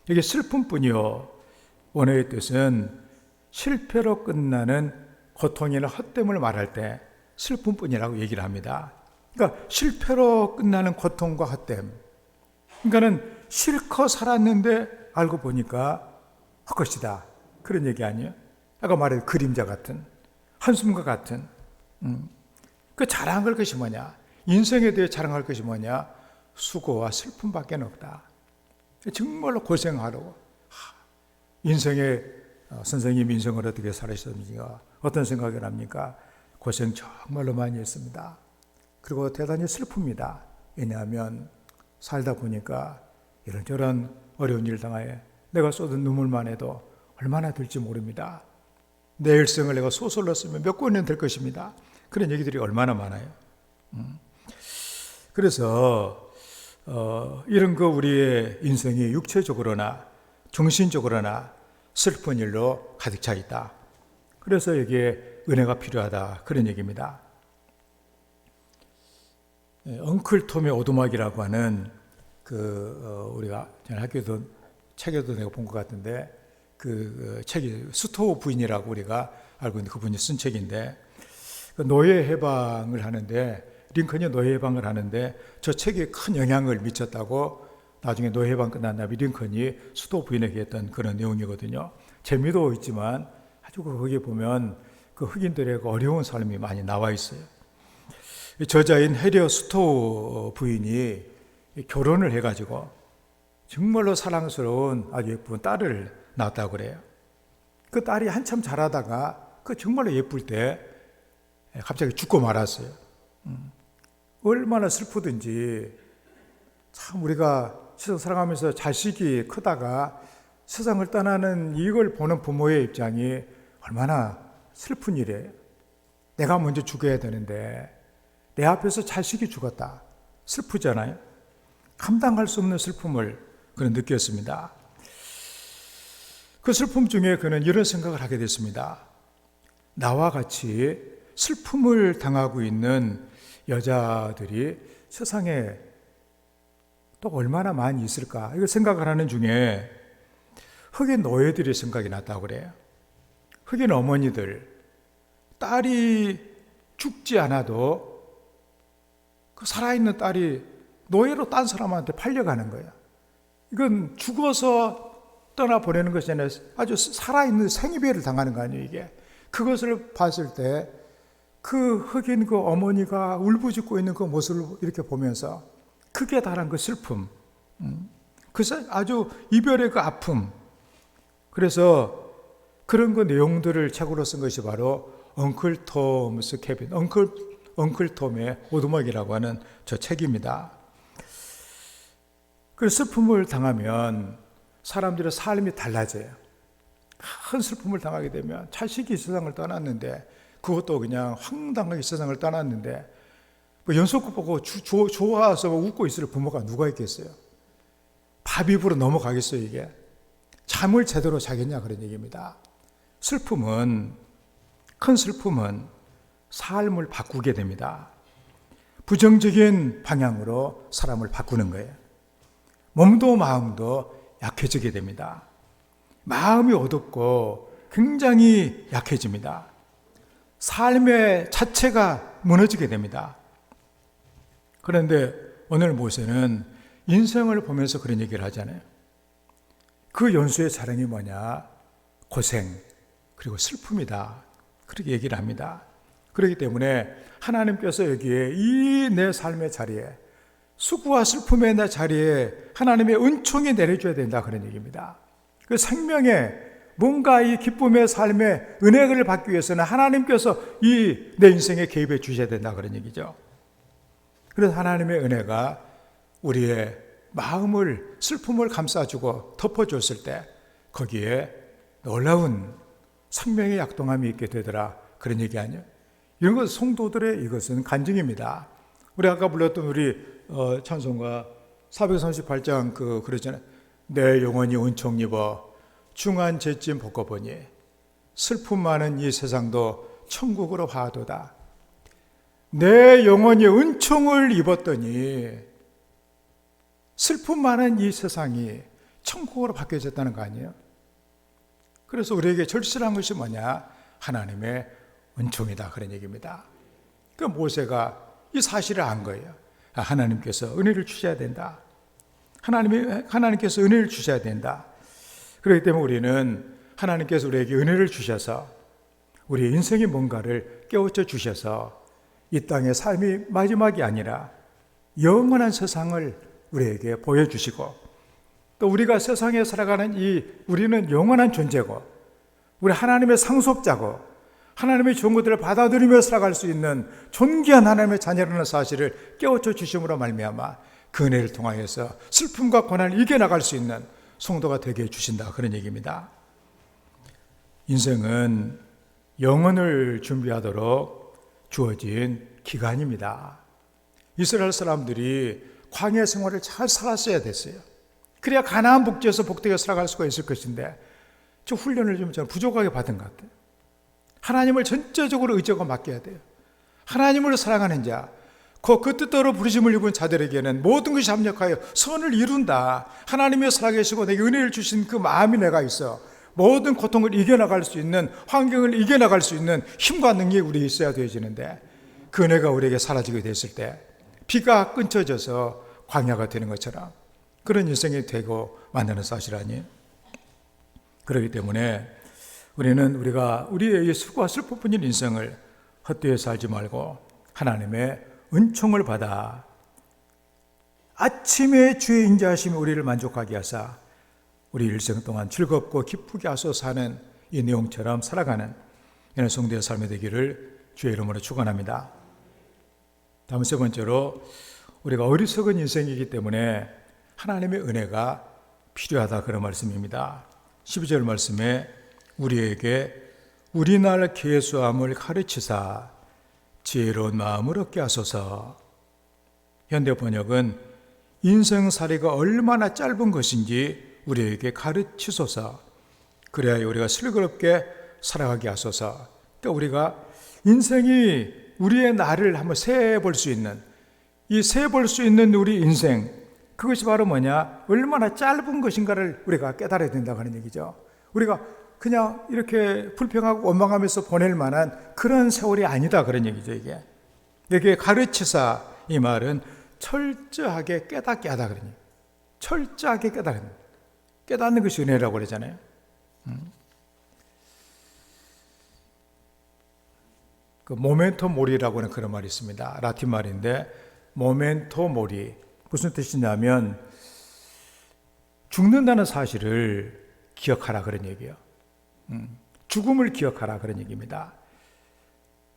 이게 슬픔뿐이요. 원어의 뜻은 실패로 끝나는 고통이나 헛됨을 말할 때 슬픔뿐이라고 얘기를 합니다. 그러니까 실패로 끝나는 고통과 헛됨. 그러니까는 실컷 살았는데 알고 보니까 헛것이다. 그런 얘기 아니에요? 아까 말한 그림자 같은, 한숨과 같은. 그 자랑할 것이 뭐냐? 인생에 대해 자랑할 것이 뭐냐? 수고와 슬픔밖에 없다. 정말로 고생하라고. 인생의 선생님 인생을 어떻게 살으셨는지가 어떤 생각을 합니까? 고생 정말로 많이 했습니다. 그리고 대단히 슬픕니다. 왜냐하면 살다 보니까 이런저런 어려운 일 당하에 내가 쏟은 눈물만 해도 얼마나 될지 모릅니다. 내 일생을 내가 소설로 쓰면 몇 권이나 될 것입니다. 그런 얘기들이 얼마나 많아요. 그래서 이런 거 우리의 인생이 육체적으로나 정신적으로나 슬픈 일로 가득 차 있다. 그래서 여기에 은혜가 필요하다. 그런 얘기입니다. 엉클 톰의 오두막이라고 하는 우리가 학교도 책에도 내가 본 것 같은데 그 책이 스토우 부인이라고 우리가 알고 있는 그분이 쓴 책인데 노예 해방을 하는데 링컨이 노예 해방을 하는데 저 책에 큰 영향을 미쳤다고 나중에 노예 해방 끝난 다음에 링컨이 스토우 부인에게 했던 그런 내용이거든요. 재미도 있지만 아주 거기에 보면 그 흑인들의 어려운 삶이 많이 나와 있어요. 저자인 해리어 스토우 부인이 결혼을 해가지고 정말로 사랑스러운 아주 예쁜 딸을 낳았다고 그래요. 그 딸이 한참 자라다가 그 정말로 예쁠 때 갑자기 죽고 말았어요. 얼마나 슬프든지 참 우리가 세상 살아가면서 자식이 크다가 세상을 떠나는 이걸 보는 부모의 입장이 얼마나 슬픈 일이에요. 내가 먼저 죽어야 되는데 내 앞에서 자식이 죽었다. 슬프잖아요. 감당할 수 없는 슬픔을 그는 느꼈습니다. 그 슬픔 중에 그는 이런 생각을 하게 됐습니다. 나와 같이 슬픔을 당하고 있는 여자들이 세상에 또 얼마나 많이 있을까? 이걸 생각을 하는 중에 흑인 노예들이 생각이 났다고 그래요. 흑인 어머니들, 딸이 죽지 않아도 그 살아있는 딸이 노예로 딴 사람한테 팔려가는 거야. 이건 죽어서 떠나보내는 것이 아니라 아주 살아있는 생이별을 당하는 거 아니에요, 이게. 그것을 봤을 때 그 흑인 그 어머니가 울부짖고 있는 그 모습을 이렇게 보면서 크게 달한 그 슬픔, 그래서 아주 이별의 그 아픔. 그래서 그런 그 내용들을 책으로 쓴 것이 바로 엉클 톰스 캐빈, 엉클 톰의 오두막이라고 하는 저 책입니다. 그 슬픔을 당하면 사람들의 삶이 달라져요. 큰 슬픔을 당하게 되면 자식이 세상을 떠났는데 그것도 그냥 황당하게 세상을 떠났는데 뭐 연속극 보고 좋아서 웃고 있을 부모가 누가 있겠어요? 밥 입으로 넘어가겠어요, 이게? 잠을 제대로 자겠냐 그런 얘기입니다. 큰 슬픔은 삶을 바꾸게 됩니다. 부정적인 방향으로 사람을 바꾸는 거예요. 몸도 마음도 약해지게 됩니다. 마음이 어둡고 굉장히 약해집니다. 삶의 자체가 무너지게 됩니다. 그런데 오늘 모세는 인생을 보면서 그런 얘기를 하잖아요. 그 연수의 자랑이 뭐냐? 고생, 그리고 슬픔이다. 그렇게 얘기를 합니다. 그렇기 때문에 하나님께서 여기에 이 내 삶의 자리에 수고와 슬픔의 내 자리에 하나님의 은총이 내려줘야 된다 그런 얘기입니다. 그 생명에 뭔가 이 기쁨의 삶의 은혜를 받기 위해서는 하나님께서 이 내 인생에 개입해 주셔야 된다 그런 얘기죠. 그래서 하나님의 은혜가 우리의 마음을 슬픔을 감싸주고 덮어줬을 때 거기에 놀라운 생명의 약동함이 있게 되더라 그런 얘기 아니에요. 이런 것 성도들의 이것은 간증입니다. 우리 아까 불렀던 우리 찬송가 438장 그러잖아요. 내 영혼이 은총 입어 중한 죄짐 벗고보니 슬픔 많은 이 세상도 천국으로 화도다. 내 영혼이 은총을 입었더니 슬픔 많은 이 세상이 천국으로 바뀌어졌다는 거 아니에요? 그래서 우리에게 절실한 것이 뭐냐? 하나님의 은총이다 그런 얘기입니다. 그 모세가 이 사실을 안 거예요. 하나님께서 은혜를 주셔야 된다. 하나님께서 은혜를 주셔야 된다. 그렇기 때문에 우리는 하나님께서 우리에게 은혜를 주셔서 우리의 인생의 뭔가를 깨우쳐 주셔서 이 땅의 삶이 마지막이 아니라 영원한 세상을 우리에게 보여주시고 또 우리가 세상에 살아가는 우리는 영원한 존재고, 우리 하나님의 상속자고, 하나님의 좋은 것들을 받아들이며 살아갈 수 있는 존귀한 하나님의 자녀라는 사실을 깨우쳐 주심으로 말미암아 그 은혜를 통하여서 슬픔과 고난을 이겨나갈 수 있는 성도가 되게 해주신다, 그런 얘기입니다. 인생은 영혼을 준비하도록 주어진 기간입니다. 이스라엘 사람들이 광야 생활을 잘 살았어야 됐어요. 그래야 가나안 복지에서 복되게 살아갈 수가 있을 것인데 저 훈련을 좀 부족하게 받은 것 같아요. 하나님을 전적으로 의지하고 맡겨야 돼요. 하나님을 사랑하는 자, 그 뜻대로 부르심을 입은 자들에게는 모든 것이 합력하여 선을 이룬다. 하나님의 살아계시고 내게 은혜를 주신 그 마음이 내가 있어 모든 고통을 이겨나갈 수 있는, 환경을 이겨나갈 수 있는 힘과 능력이 우리에 있어야 되어지는데, 그 은혜가 우리에게 사라지게 됐을 때 비가 끊쳐져서 광야가 되는 것처럼 그런 인생이 되고 만드는 사실 아니에요? 그렇기 때문에 우리의 수고와 슬픔뿐인 인생을 헛되이 살지 말고 하나님의 은총을 받아 아침에 주의 인자하심이 우리를 만족하게 하사 우리 일생 동안 즐겁고 기쁘게 하소서 하는 이 내용처럼 살아가는 이런 성도의 삶이 되기를 주의 이름으로 축원합니다. 다음 세 번째로, 우리가 어리석은 인생이기 때문에 하나님의 은혜가 필요하다, 그런 말씀입니다. 12절 말씀에 우리에게 우리날 계수함을 가르치사 지혜로운 마음을 얻게 하소서. 현대 번역은 인생살이가 얼마나 짧은 것인지 우리에게 가르치소서. 그래야 우리가 슬기롭게 살아가게 하소서. 그러니까 우리가 인생이 우리의 날을 한번 세볼 수 있는, 이 세볼 수 있는 우리 인생, 그것이 바로 뭐냐? 얼마나 짧은 것인가를 우리가 깨달아야 된다고 하는 얘기죠. 우리가 그냥 이렇게 불평하고 원망하면서 보낼 만한 그런 세월이 아니다, 그런 얘기죠. 이게 가르치사, 이 말은 철저하게 깨닫게 하다, 그러니 철저하게 깨닫는 것이 은혜라고 그러잖아요. 그 모멘토 모리라고 하는 그런 말이 있습니다. 라틴 말인데, 모멘토 모리, 무슨 뜻이냐면 죽는다는 사실을 기억하라, 그런 얘기예요. 죽음을 기억하라, 그런 얘기입니다.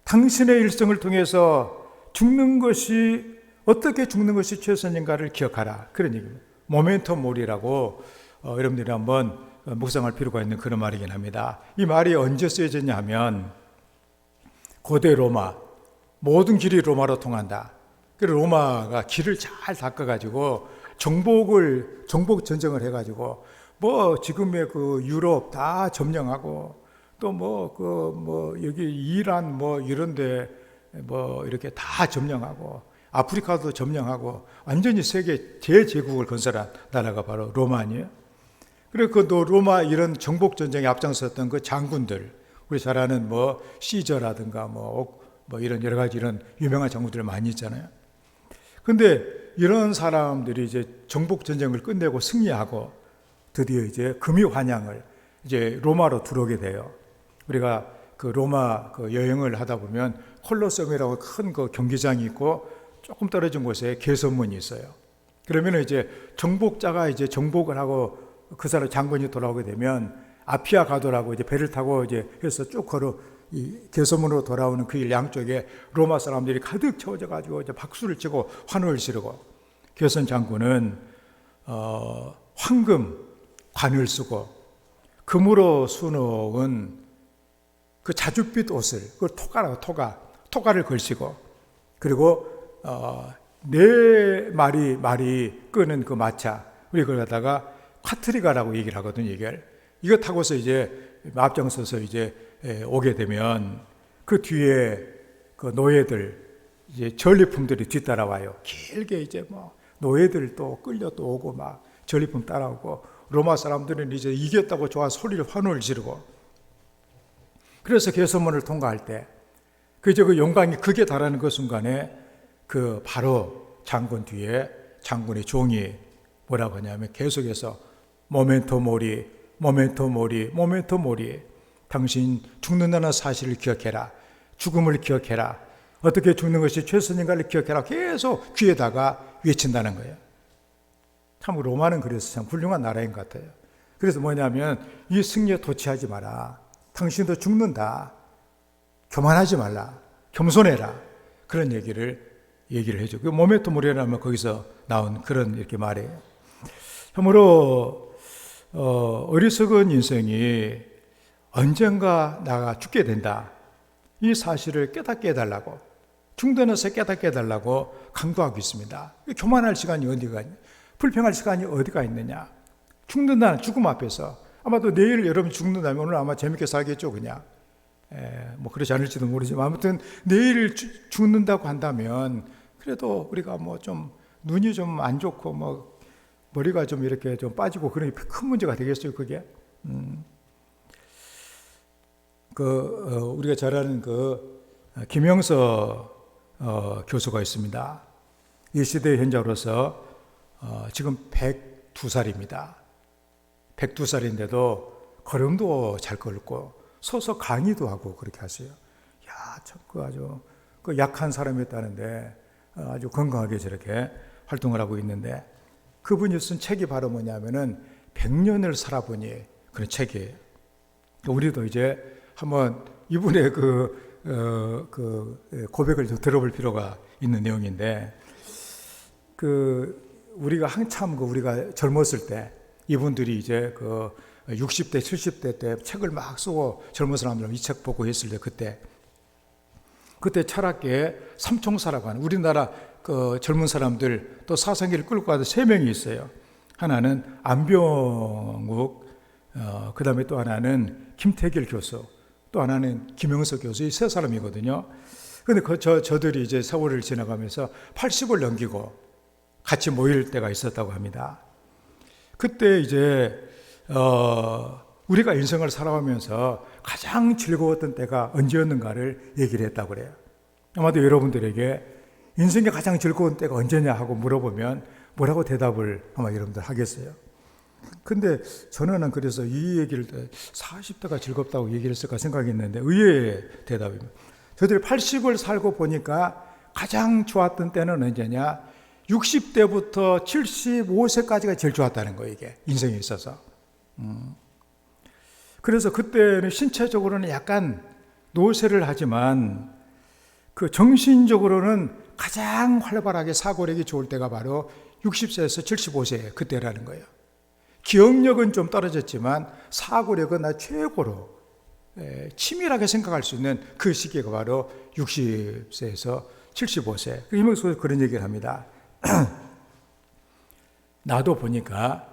당신의 일생을 통해서 어떻게 죽는 것이 최선인가를 기억하라, 그런 얘기입니다. 모멘토 모리라고 여러분들이 한번 묵상할 필요가 있는 그런 말이긴 합니다. 이 말이 언제 쓰여졌냐 하면, 고대 로마, 모든 길이 로마로 통한다. 그래서 로마가 길을 잘 닦아가지고 정복 전쟁을 해가지고 지금의 그 유럽 다 점령하고, 또 여기 이란 이런데 이렇게 다 점령하고, 아프리카도 점령하고, 완전히 세계 제제국을 건설한 나라가 바로 로마 아니에요? 그리고 그 로마 이런 정복 전쟁에 앞장섰던 그 장군들, 우리 잘 아는 시저라든가 이런 여러 가지 이런 유명한 장군들 많이 있잖아요. 근데 이런 사람들이 이제 정복 전쟁을 끝내고 승리하고 드디어 이제 금이 환양을 이제 로마로 들어오게 돼요. 우리가 그 로마 그 여행을 하다 보면 콜로세움이라고 큰 그 경기장이 있고 조금 떨어진 곳에 개선문이 있어요. 그러면 이제 정복자가 이제 정복을 하고 그 사람 장군이 돌아오게 되면 아피아 가도라고 이제 배를 타고 이제 해서 쭉 걸어 이 개선문으로 돌아오는 그 일 양쪽에 로마 사람들이 가득 채워져 가지고 이제 박수를 치고 환호를 지르고, 개선 장군은 황금 관을 쓰고 금으로 수놓은 그 자줏빛 옷을, 그걸 토가를 걸치고, 그리고 네 마리 끄는 그 마차, 우리 그걸 갖다가 카트리가라고 얘기를 하거든요. 이거 타고서 이제 앞장서서 이제 오게 되면 그 뒤에 그 노예들, 이제 전리품들이 뒤따라와요. 길게 이제 노예들 또 끌려 또 오고 전리품 따라오고, 로마 사람들은 이제 이겼다고 좋아서 환호를 지르고, 그래서 개선문을 통과할 때 그 영광이 극에 달하는 그 순간에 그 바로 장군 뒤에 장군의 종이 뭐라고 하냐면 계속해서 모멘토 모리, 당신 죽는다는 사실을 기억해라, 죽음을 기억해라, 어떻게 죽는 것이 최선인가를 기억해라, 계속 귀에다가 외친다는 거예요. 참 로마는 그래서 참 훌륭한 나라인 것 같아요. 그래서 뭐냐면 이 승리에 도취하지 마라. 당신도 죽는다. 교만하지 말라. 겸손해라. 그런 얘기를 해줘. 그 모멘토 모리라면 거기서 나온 그런 이렇게 말이에요. 참으로 어리석은 인생이 언젠가 나가 죽게 된다. 이 사실을 깨닫게 해달라고, 중전에서 깨닫게 해달라고 강조하고 있습니다. 교만할 시간이 어디가 있냐? 불평할 시간이 어디가 있느냐? 죽는다는 죽음 앞에서 아마도 내일 여러분 죽는다면 오늘 아마 재밌게 살겠죠, 그냥. 뭐 그렇지 않을지도 모르지만 아무튼 내일 죽는다고 한다면 그래도 우리가 뭐 좀 눈이 좀 안 좋고 뭐 머리가 좀 이렇게 좀 빠지고 그런 게 큰 문제가 되겠어요, 그게. 우리가 잘 아는 김영서 교수가 있습니다. 이 시대의 현자로서 지금 102살입니다. 102살인데도 걸음도 잘 걸고 서서 강의도 하고 그렇게 하세요. 야, 참 아주 약한 사람이었다는데 아주 건강하게 저렇게 활동을 하고 있는데 그분이 쓴 책이 바로 뭐냐면은 100년을 살아보니 그런 책이에요. 우리도 이제 한번 이분의 고백을 좀 들어볼 필요가 있는 내용인데 우리가 한참 우리가 젊었을 때 이분들이 이제 60대, 70대 때 책을 막 쓰고 젊은 사람들은 이 책 보고 했을 때 그때 철학계에 삼총사라고 하는 우리나라 젊은 사람들 또 사상기를 끌고 가서 3명이 있어요. 하나는 안병욱, 그 다음에 또 하나는 김태길 교수, 또 하나는 김영서 교수, 이 3사람이거든요. 근데 저들이 이제 세월을 지나가면서 80을 넘기고 같이 모일 때가 있었다고 합니다. 그때 이제 우리가 인생을 살아가면서 가장 즐거웠던 때가 언제였는가를 얘기를 했다고 그래요. 아마도 여러분들에게 인생의 가장 즐거운 때가 언제냐 하고 물어보면 뭐라고 대답을 아마 여러분들 하겠어요. 근데 저는 그래서 이 얘기를 40대가 즐겁다고 얘기를 했을까 생각했는데 의외의 대답입니다. 저들이 80을 살고 보니까 가장 좋았던 때는 언제냐? 60대부터 75세까지가 제일 좋았다는 거예요, 이게 인생에 있어서. 그래서 그때는 신체적으로는 약간 노쇠를 하지만 정신적으로는 가장 활발하게 사고력이 좋을 때가 바로 60세에서 75세 그때라는 거예요. 기억력은 좀 떨어졌지만 사고력은 최고로 치밀하게 생각할 수 있는 그 시기가 바로 60세에서 75세. 이명수 그런 얘기를 합니다. 나도 보니까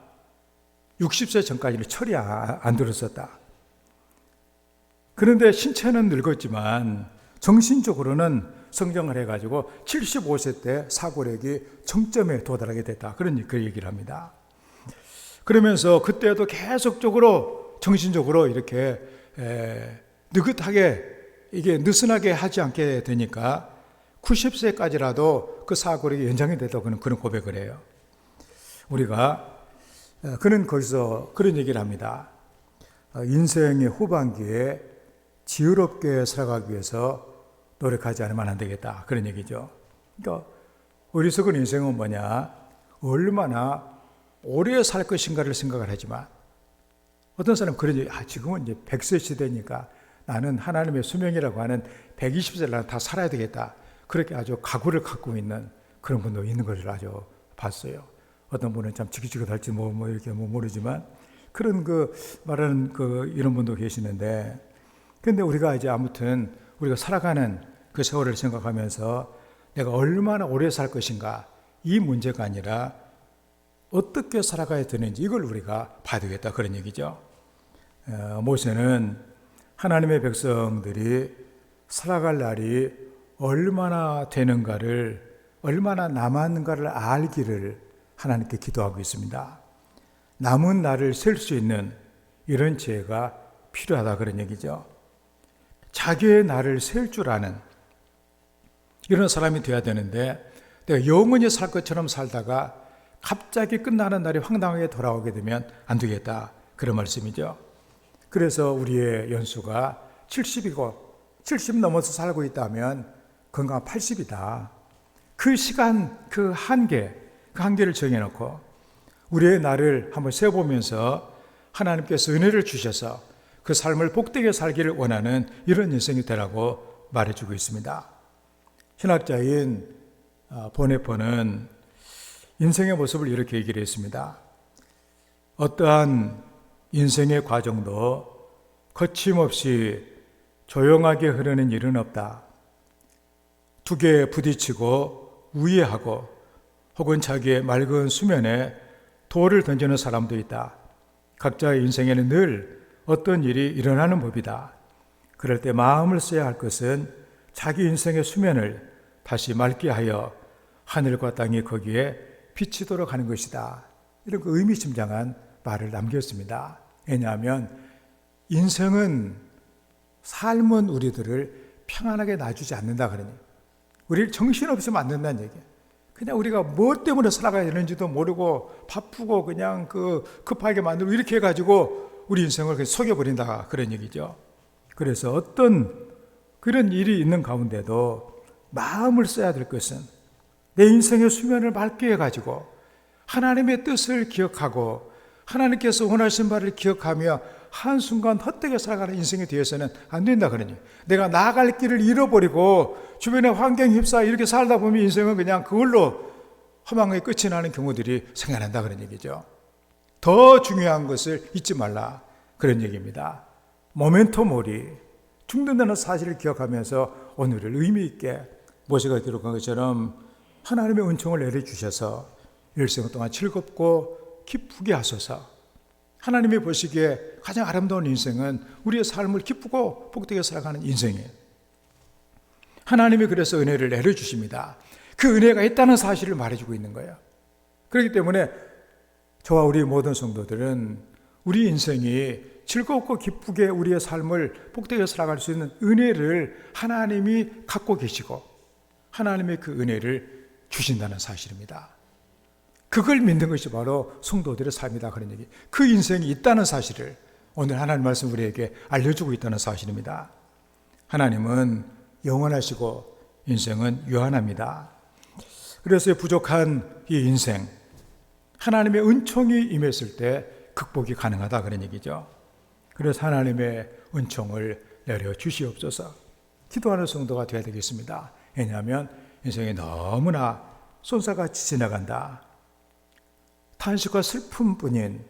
60세 전까지는 철이 안 들었었다. 그런데 신체는 늙었지만 정신적으로는 성장을 해가지고 75세 때 사고력이 정점에 도달하게 됐다. 그 얘기를 합니다. 그러면서 그때도 계속적으로 정신적으로 이렇게 느긋하게 이게 느슨하게 하지 않게 되니까 90세까지라도 그 사고력이 연장이 됐다고 그런 고백을 해요. 그는 거기서 그런 얘기를 합니다. 인생의 후반기에 지혜롭게 살아가기 위해서 노력하지 않으면 안 되겠다. 그런 얘기죠. 그러니까 어리석은 인생은 뭐냐? 얼마나 오래 살 것인가를 생각을 하지만 어떤 사람은 그런 얘기, 지금은 이제 100세 시대니까 나는 하나님의 수명이라고 하는 120세를 나는 다 살아야 되겠다. 그렇게 아주 각오를 갖고 있는 그런 분도 있는 것을 아주 봤어요. 어떤 분은 참 지긋지긋할지 이렇게 모르지만 그런 말하는 이런 분도 계시는데 근데 우리가 이제 아무튼 우리가 살아가는 그 세월을 생각하면서 내가 얼마나 오래 살 것인가 이 문제가 아니라 어떻게 살아가야 되는지 이걸 우리가 봐야 되겠다 그런 얘기죠. 모세는 하나님의 백성들이 살아갈 날이 얼마나 되는가를 얼마나 남았는가를 알기를 하나님께 기도하고 있습니다. 남은 날을 셀 수 있는 이런 지혜가 필요하다 그런 얘기죠. 자기의 날을 셀 줄 아는 이런 사람이 되어야 되는데 내가 영원히 살 것처럼 살다가 갑자기 끝나는 날이 황당하게 돌아오게 되면 안 되겠다 그런 말씀이죠. 그래서 우리의 연수가 70이고 70 넘어서 살고 있다면 건강 80이다. 그 시간 그 한계를 정해놓고 우리의 날을 한번 세보면서 하나님께서 은혜를 주셔서 그 삶을 복되게 살기를 원하는 이런 인생이 되라고 말해주고 있습니다. 신학자인 보네퍼는 인생의 모습을 이렇게 얘기를 했습니다. 어떠한 인생의 과정도 거침없이 조용하게 흐르는 일은 없다. 두 개에 부딪히고 우회하고 혹은 자기의 맑은 수면에 돌을 던지는 사람도 있다. 각자의 인생에는 늘 어떤 일이 일어나는 법이다. 그럴 때 마음을 써야 할 것은 자기 인생의 수면을 다시 맑게 하여 하늘과 땅이 거기에 비치도록 하는 것이다. 이런 의미심장한 말을 남겼습니다. 왜냐하면 삶은 우리들을 평안하게 놔주지 않는다 그러니 우리를 정신없으면 안 된다는 얘기예요. 그냥 우리가 뭐 때문에 살아가야 되는지도 모르고 바쁘고 그냥 급하게 만들고 이렇게 해가지고 우리 인생을 속여버린다 그런 얘기죠. 그래서 어떤 그런 일이 있는 가운데도 마음을 써야 될 것은 내 인생의 수면을 맑게 해가지고 하나님의 뜻을 기억하고 하나님께서 원하신 바를 기억하며 한순간 헛되게 살아가는 인생에 대해서는 안 된다 그러니 내가 나아갈 길을 잃어버리고 주변의 환경에 휩싸여 이렇게 살다 보면 인생은 그냥 그걸로 허망하게 끝이 나는 경우들이 생겨난다 그런 얘기죠. 더 중요한 것을 잊지 말라 그런 얘기입니다. 모멘토 모리, 죽는다는 사실을 기억하면서 오늘을 의미 있게 모세가 기록한 것처럼 하나님의 은총을 내려주셔서 일생 동안 즐겁고 기쁘게 하소서. 하나님이 보시기에 가장 아름다운 인생은 우리의 삶을 기쁘고 복되게 살아가는 인생이에요. 하나님이 그래서 은혜를 내려주십니다. 그 은혜가 있다는 사실을 말해주고 있는 거예요. 그렇기 때문에 저와 우리 모든 성도들은 우리 인생이 즐겁고 기쁘게 우리의 삶을 복되게 살아갈 수 있는 은혜를 하나님이 갖고 계시고 하나님의 그 은혜를 주신다는 사실입니다. 그걸 믿는 것이 바로 성도들의 삶이다 그런 얘기. 그 인생이 있다는 사실을 오늘 하나님 말씀 우리에게 알려주고 있다는 사실입니다. 하나님은 영원하시고 인생은 유한합니다. 그래서 부족한 이 인생, 하나님의 은총이 임했을 때 극복이 가능하다 그런 얘기죠. 그래서 하나님의 은총을 내려 주시옵소서. 기도하는 성도가 되어야 되겠습니다. 왜냐하면 인생이 너무나 쏜살같이 지나간다. 탄식과 슬픔뿐인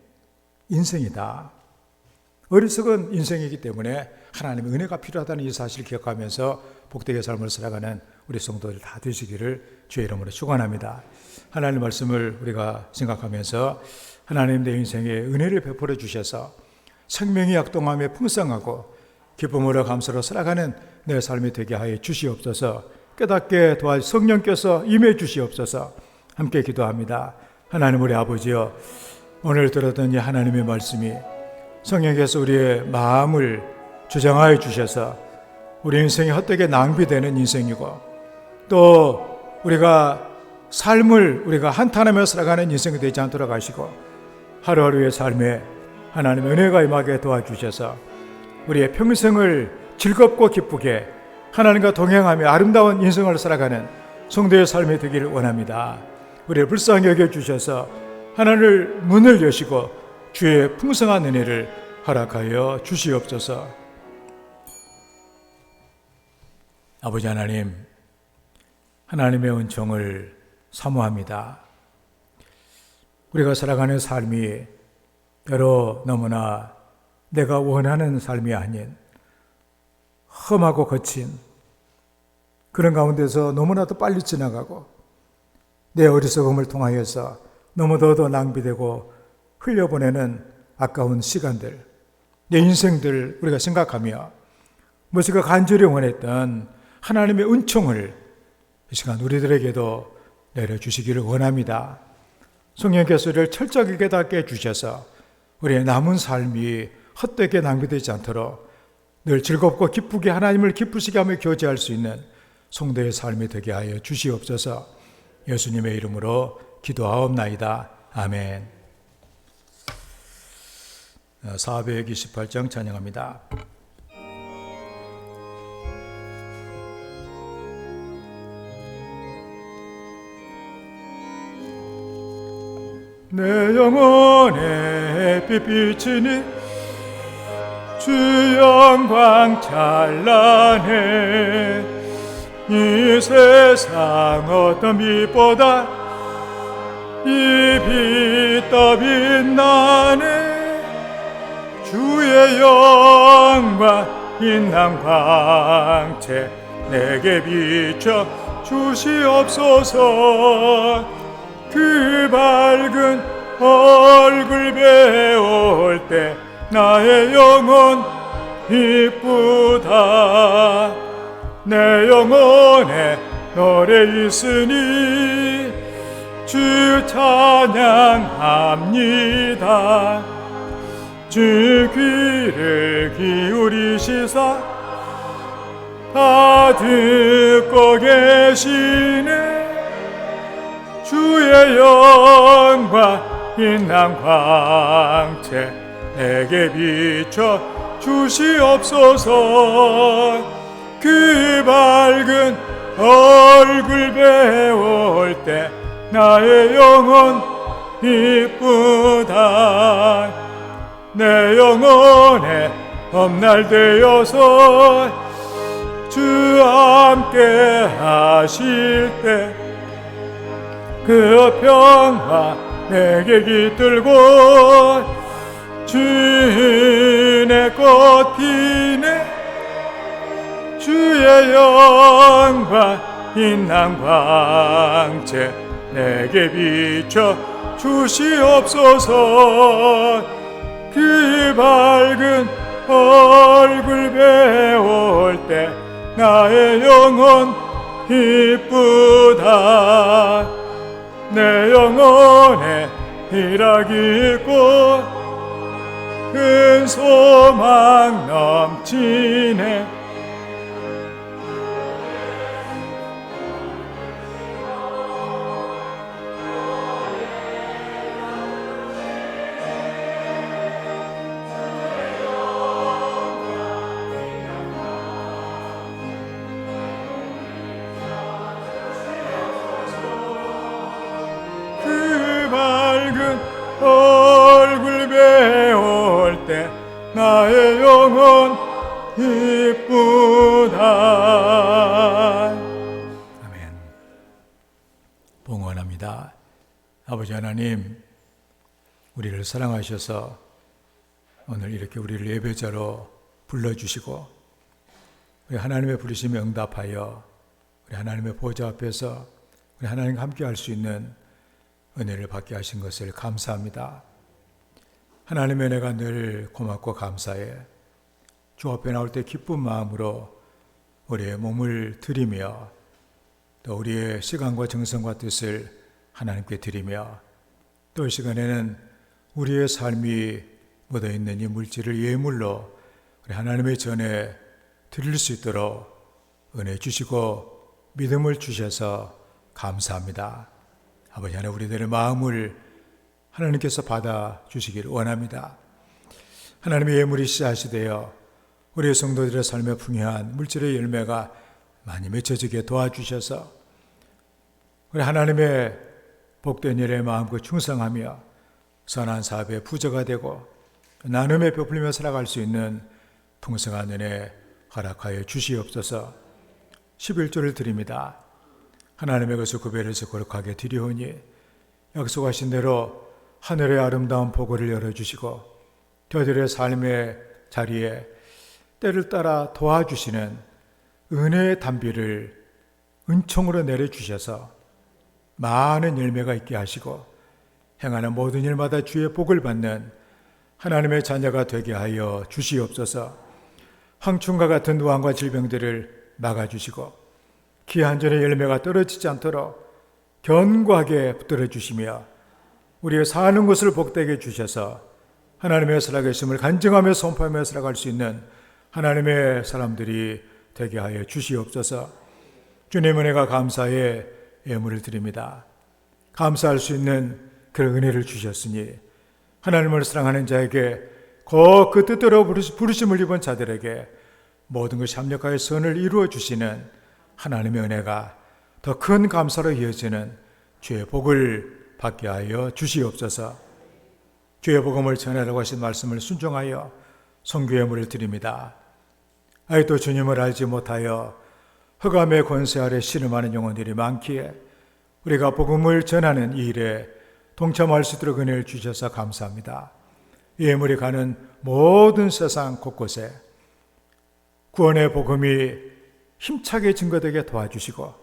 인생이다. 어리석은 인생이기 때문에 하나님의 은혜가 필요하다는 이 사실을 기억하면서 복되게 삶을 살아가는 우리 성도들 다 되시기를 주의 이름으로 축원합니다. 하나님 말씀을 우리가 생각하면서 하나님 내 인생에 은혜를 베풀어 주셔서 생명이 약동함에 풍성하고 기쁨으로 감사로 살아가는 내 삶이 되게 하여 주시옵소서. 깨닫게 도와 성령께서 임해 주시옵소서. 함께 기도합니다. 하나님 우리 아버지여, 오늘 들었던 이 하나님의 말씀이 성령께서 우리의 마음을 주장하여 주셔서 우리 인생이 헛되게 낭비되는 인생이고 또 우리가 삶을 우리가 한탄하며 살아가는 인생이 되지 않도록 하시고 하루하루의 삶에 하나님의 은혜가 임하게 도와주셔서 우리의 평생을 즐겁고 기쁘게 하나님과 동행하며 아름다운 인생을 살아가는 성도의 삶이 되기를 원합니다. 우리를 불쌍히 여겨주셔서 하나님을 문을 여시고 주의 풍성한 은혜를 허락하여 주시옵소서. 아버지 하나님, 하나님의 은총을 사모합니다. 우리가 살아가는 삶이 때로 너무나 내가 원하는 삶이 아닌 험하고 거친 그런 가운데서 너무나도 빨리 지나가고 내 어리석음을 통하여서 너무도 낭비되고 흘려보내는 아까운 시간들, 내 인생들 우리가 생각하며 모세가 간절히 원했던 하나님의 은총을 이 시간 우리들에게도 내려주시기를 원합니다. 성령께서 우리를 철저하게 깨닫게 해주셔서 우리의 남은 삶이 헛되게 낭비되지 않도록 늘 즐겁고 기쁘게 하나님을 기쁘시게 하며 교제할 수 있는 성도의 삶이 되게 하여 주시옵소서. 예수님의 이름으로 기도하옵나이다. 아멘. 428장 찬양합니다. 내 영혼에 햇빛 비치니 주 영광 찬란해. 이 세상 어떤 빛보다 이 빛 더 빛나네. 주의 영광 빛난 광채 내게 비춰 주시옵소서. 그 밝은 얼굴 배울 때 나의 영혼 기쁘다. 내 영혼에 노래 있으니 주 찬양합니다. 주 귀를 기울이시사 다 듣고 계시네. 주의 영광 빛난 광채 내게 비춰 주시옵소서. 그 밝은 얼굴 배울 때 나의 영혼 기쁘다. 내 영혼에 험날 되어서 주 함께 하실 때 그 평화 내게 깃들고 주의 꽃 피네. 주의 영광 빛난 광채 내게 비춰 주시옵소서. 그 밝은 얼굴 배울 때 나의 영혼 기쁘다. 내 영혼에 희락이 있고 큰 소망 넘치네. 얼굴 배울 때 나의 영혼 기쁘다. 아멘. 봉헌합니다. 아버지 하나님, 우리를 사랑하셔서 오늘 이렇게 우리를 예배자로 불러주시고 우리 하나님의 부르심에 응답하여 우리 하나님의 보좌 앞에서 우리 하나님과 함께 할 수 있는 은혜를 받게 하신 것을 감사합니다. 하나님의 은혜가 늘 고맙고 감사해. 주 앞에 나올 때 기쁜 마음으로 우리의 몸을 드리며 또 우리의 시간과 정성과 뜻을 하나님께 드리며 또 이 시간에는 우리의 삶이 묻어있는 이 물질을 예물로 우리 하나님의 전에 드릴 수 있도록 은혜 주시고 믿음을 주셔서 감사합니다. 아버지 하나님, 우리들의 마음을 하나님께서 받아주시기를 원합니다. 하나님의 예물이 씨앗이 되어 우리 성도들의 삶에 풍요한 물질의 열매가 많이 맺혀지게 도와주셔서 우리 하나님의 복된 일에 마음껏 충성하며 선한 사업의 부저가 되고 나눔에 베풀며 살아갈 수 있는 풍성한 은혜 허락하여 주시옵소서. 11조를 드립니다. 하나님의 것을 구별해서 거룩하게 드리오니 약속하신 대로 하늘의 아름다운 보고를 열어주시고 저들의 삶의 자리에 때를 따라 도와주시는 은혜의 단비를 은총으로 내려주셔서 많은 열매가 있게 하시고 행하는 모든 일마다 주의 복을 받는 하나님의 자녀가 되게 하여 주시옵소서. 황충과 같은 노환과 질병들을 막아주시고 귀한 전의 열매가 떨어지지 않도록 견고하게 붙들어 주시며 우리의 사는 것을 복되게 주셔서 하나님의 살아계심을 간증하며 선포하며 살아갈 수 있는 하나님의 사람들이 되게 하여 주시옵소서. 주님 은혜가 감사의 예물을 드립니다. 감사할 수 있는 그런 은혜를 주셨으니 하나님을 사랑하는 자에게 곧 그 뜻대로 부르심을 입은 자들에게 모든 것이 합력하여 선을 이루어 주시는 하나님의 은혜가 더 큰 감사로 이어지는 주의 복을 받게 하여 주시옵소서. 주의 복음을 전하라고 하신 말씀을 순종하여 선교의 물을 드립니다. 아직도 주님을 알지 못하여 흑암의 권세 아래 신음하는 영혼들이 많기에 우리가 복음을 전하는 이 일에 동참할 수 있도록 은혜를 주셔서 감사합니다. 이 예물이 가는 모든 세상 곳곳에 구원의 복음이 힘차게 증거되게 도와주시고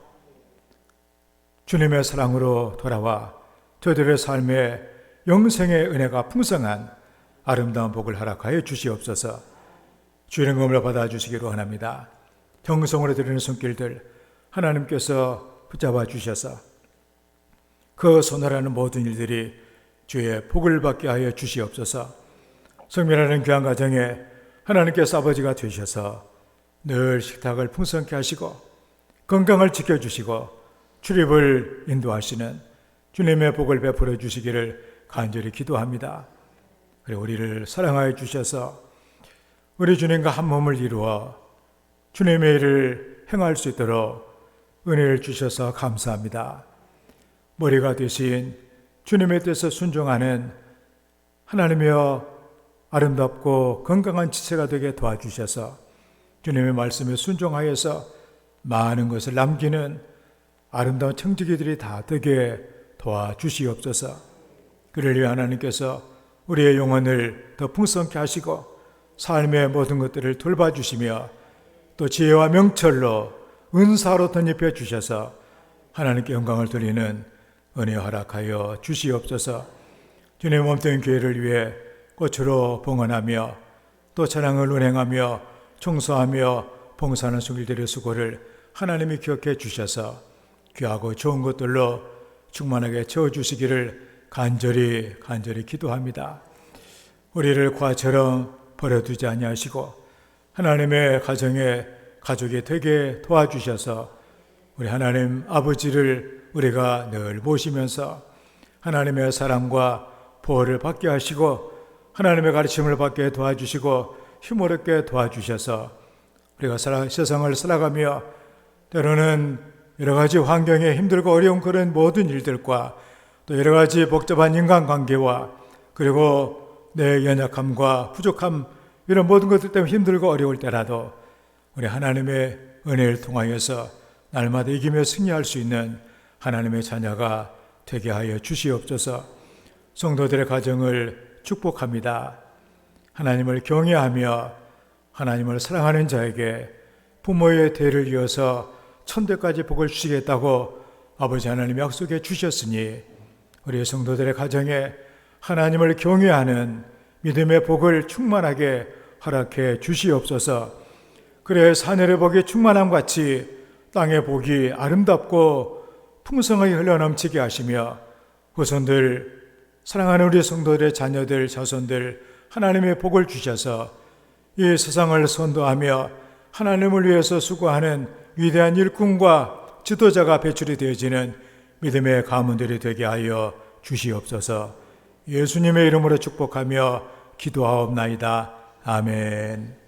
주님의 사랑으로 돌아와 저들의 삶에 영생의 은혜가 풍성한 아름다운 복을 허락하여 주시옵소서. 주의 영광을 받아주시기로 원합니다. 정성으로 드리는 손길들 하나님께서 붙잡아 주셔서 그 손으로하는 모든 일들이 주의 복을 받게 하여 주시옵소서. 성별하는 귀한 가정에 하나님께서 아버지가 되셔서 늘 식탁을 풍성케 하시고 건강을 지켜주시고 출입을 인도하시는 주님의 복을 베풀어 주시기를 간절히 기도합니다. 그리고 우리를 사랑하여 주셔서 우리 주님과 한 몸을 이루어 주님의 일을 행할 수 있도록 은혜를 주셔서 감사합니다. 머리가 되신 주님의 뜻에 순종하는 하나님이여 아름답고 건강한 지체가 되게 도와주셔서 주님의 말씀에 순종하여서 많은 것을 남기는 아름다운 청지기들이 다 되게 도와주시옵소서. 그를 위해 하나님께서 우리의 영혼을 더 풍성케 하시고 삶의 모든 것들을 돌봐주시며 또 지혜와 명철로 은사로 덧입혀 주셔서 하나님께 영광을 돌리는 은혜 허락하여 주시옵소서. 주님의 몸된 교회를 위해 꽃으로 봉헌하며 또 찬양을 운행하며 청소하며 봉사하는 손길들의 수고를 하나님이 기억해 주셔서 귀하고 좋은 것들로 충만하게 채워주시기를 간절히 기도합니다. 우리를 과처럼 버려두지 아니하시고 하나님의 가정에 가족이 되게 도와주셔서 우리 하나님 아버지를 우리가 늘 모시면서 하나님의 사랑과 보호를 받게 하시고 하나님의 가르침을 받게 도와주시고 힘어렵게 도와주셔서 우리가 세상을 살아가며 때로는 여러 가지 환경에 힘들고 어려운 그런 모든 일들과 또 여러 가지 복잡한 인간관계와 그리고 내 연약함과 부족함 이런 모든 것들 때문에 힘들고 어려울 때라도 우리 하나님의 은혜를 통하여서 날마다 이기며 승리할 수 있는 하나님의 자녀가 되게 하여 주시옵소서. 성도들의 가정을 축복합니다. 하나님을 경외하며 하나님을 사랑하는 자에게 부모의 대를 이어서 천대까지 복을 주시겠다고 아버지 하나님이 약속해 주셨으니 우리 성도들의 가정에 하나님을 경외하는 믿음의 복을 충만하게 허락해 주시옵소서. 그래 하늘의 복이 충만함 같이 땅의 복이 아름답고 풍성하게 흘러넘치게 하시며 후손들 사랑하는 우리 성도들의 자녀들 자손들 하나님의 복을 주셔서 이 세상을 선도하며 하나님을 위해서 수고하는 위대한 일꾼과 지도자가 배출이 되어지는 믿음의 가문들이 되게 하여 주시옵소서. 예수님의 이름으로 축복하며 기도하옵나이다. 아멘.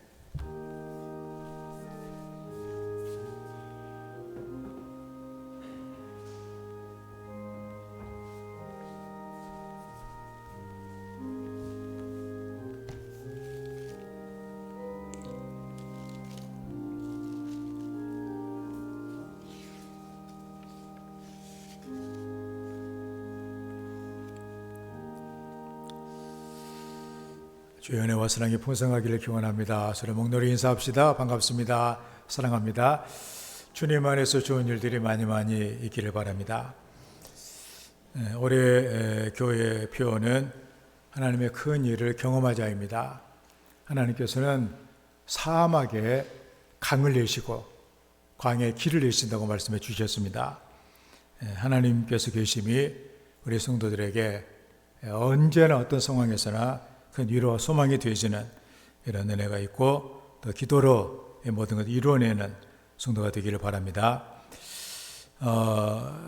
주의 은혜와 사랑이 풍성하기를 기원합니다. 서로 목소리 인사합시다. 반갑습니다. 사랑합니다. 주님 안에서 좋은 일들이 많이 있기를 바랍니다. 올해 교회 표어는 하나님의 큰 일을 경험하자입니다. 하나님께서는 사막에 강을 내시고 광야에 길을 내신다고 말씀해 주셨습니다. 하나님께서 계심이 우리 성도들에게 언제나 어떤 상황에서나 큰 위로와 소망이 되어지는 이런 은혜가 있고 또 기도로 모든 것을 이루어내는 성도가 되기를 바랍니다.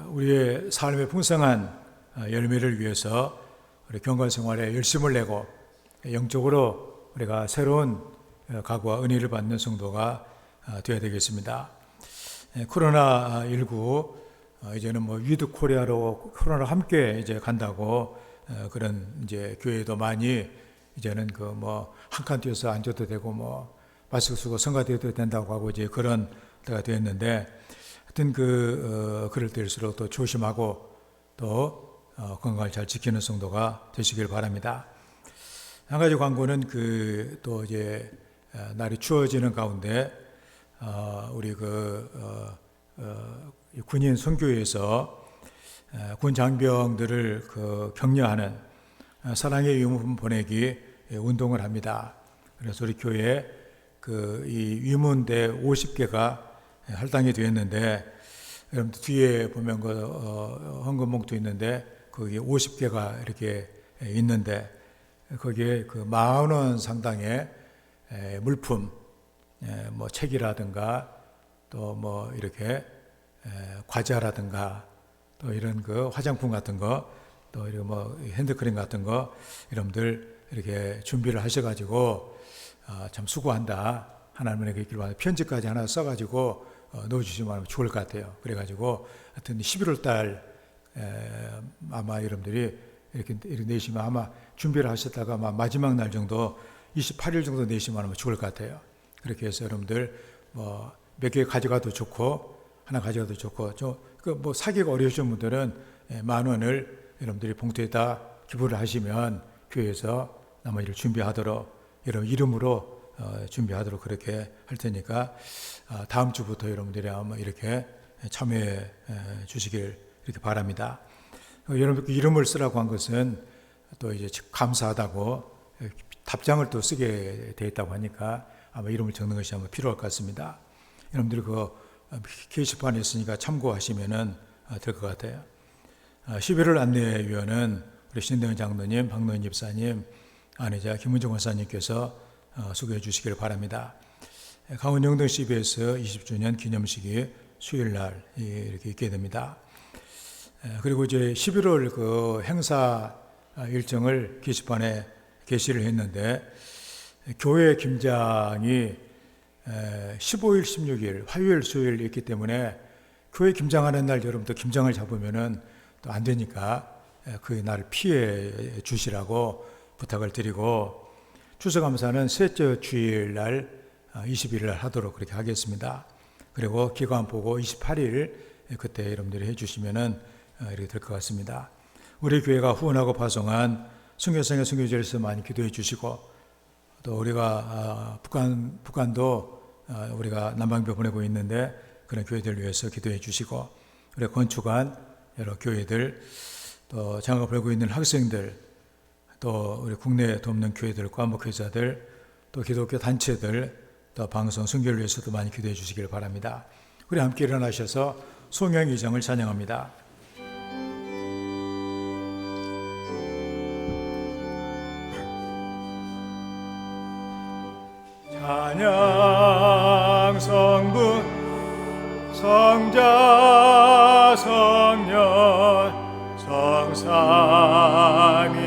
우리의 삶의 풍성한 열매를 위해서 우리 경건 생활에 열심을 내고 영적으로 우리가 새로운 각오와 은혜를 받는 성도가 되어야 되겠습니다. 코로나19 이제는 뭐 위드 코리아로 코로나로 함께 이제 간다고 그런 이제 교회도 많이 이제는 그 뭐 한 칸 뛰어서 앉아도 되고 뭐 마스크 쓰고 성가대도 된다고 하고 이제 그런 때가 되었는데 하여튼 그럴 때일수록 또 조심하고 또 건강을 잘 지키는 성도가 되시길 바랍니다. 한 가지 광고는 또 이제 날이 추워지는 가운데 우리 군인 선교회에서 군 장병들을 격려하는 사랑의 위문 보내기 운동을 합니다. 그래서 우리 교회에 이 위문대 50개가 할당이 되었는데, 여러분 뒤에 보면 헌금 봉투 있는데 거기 50개가 이렇게 있는데 거기에 40,000원 상당의 물품, 뭐 책이라든가 또 뭐 이렇게 과자라든가 또 이런 화장품 같은 거, 또 이런 뭐 핸드크림 같은 거 여러분들 이렇게 준비를 하셔가지고 참 수고한다, 하나님에게 있기를 바랍니다. 편지까지 하나 써가지고 넣어주시면 좋을 것 같아요. 그래가지고 하여튼 11월 달 아마 여러분들이 이렇게 내시면 아마 준비를 하셨다가 아마 마지막 날 정도 28일 정도 내시면 좋을 것 같아요. 그렇게 해서 여러분들 뭐 몇 개 가져가도 좋고 하나 가져가도 좋고 뭐 사기가 어려우신 분들은 10,000원을 여러분들이 봉투에다 기부를 하시면 교회에서 나머지를 준비하도록 여러분 이름으로 준비하도록 그렇게 할 테니까 다음 주부터 여러분들이 아마 이렇게 참여해 주시길 이렇게 바랍니다. 여러분 이름을 쓰라고 한 것은 또 이제 감사하다고 답장을 또 쓰게 돼 있다고 하니까 아마 이름을 적는 것이 아마 필요할 것 같습니다. 여러분들이 게시판에 있으니까 참고하시면은 될 것 같아요. 11월 안내위원은 우리 신대원 장로님, 박노인 집사님, 아내자 김은정 원사님께서 소개해 주시길 바랍니다. 강원 영동 CBS 20주년 기념식이 수요일 날 이렇게 있게 됩니다. 그리고 이제 11월 행사 일정을 게시판에 게시를 했는데, 교회 김장이 15일, 16일, 화요일, 수요일 있기 때문에 교회 김장하는 날 여러분들 김장을 잡으면은 또 안 되니까 그 날을 피해 주시라고 부탁을 드리고, 추수감사는 셋째 주일 날 20일 날 하도록 그렇게 하겠습니다. 그리고 기간 보고 28일 그때 여러분들이 해주시면은 이렇게 될 것 같습니다. 우리 교회가 후원하고 파송한 선교성의 선교지에서 많이 기도해 주시고, 또 우리가 북한도 우리가 난방비 보내고 있는데 그런 교회들 위해서 기도해 주시고, 우리 건축한 여러 교회들, 또 장학을 배우고 있는 학생들, 또 우리 국내에 돕는 교회들과 목회자들, 또 기독교 단체들, 또 방송 선교를 위해서도 많이 기도해 주시길 바랍니다. 우리 함께 일어나셔서 송영 2장을 찬양합니다. 찬양 성부 성자 성녀 성삼위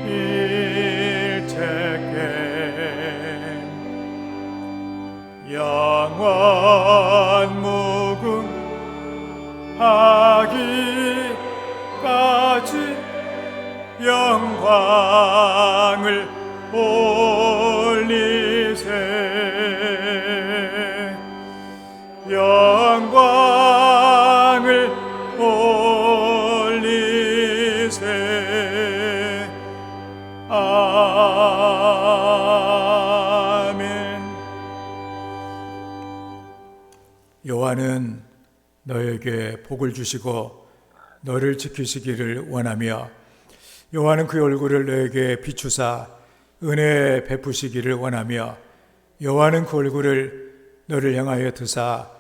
일체계 영원 무궁하기까지 영광을 올리세. 영광을 올리세. 아멘. 여호와는 너에게 복을 주시고 너를 지키시기를 원하며, 여호와는 그 얼굴을 너에게 비추사 은혜 베푸시기를 원하며, 여호와는 그 얼굴을 너를 향하여 드사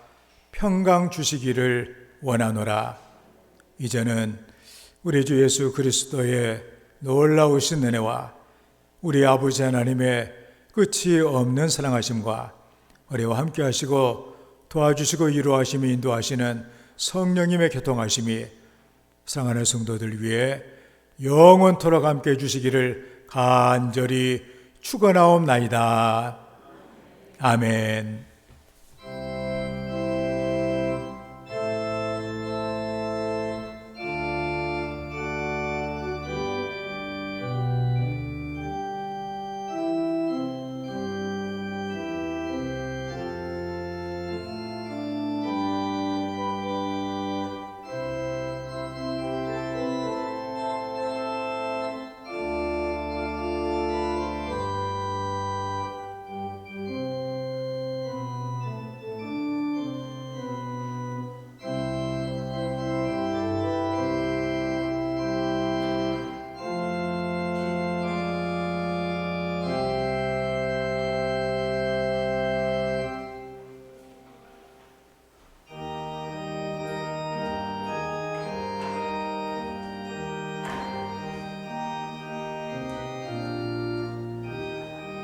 평강 주시기를 원하노라. 이제는 우리 주 예수 그리스도의 놀라우신 은혜와 우리 아버지 하나님의 끝이 없는 사랑하심과 우리와 함께 하시고 도와주시고 이루하시며 인도하시는 성령님의 교통하심이 사랑하는 성도들 위해 영원토록 함께 해주시기를 간절히 축원하옵나이다. 아멘.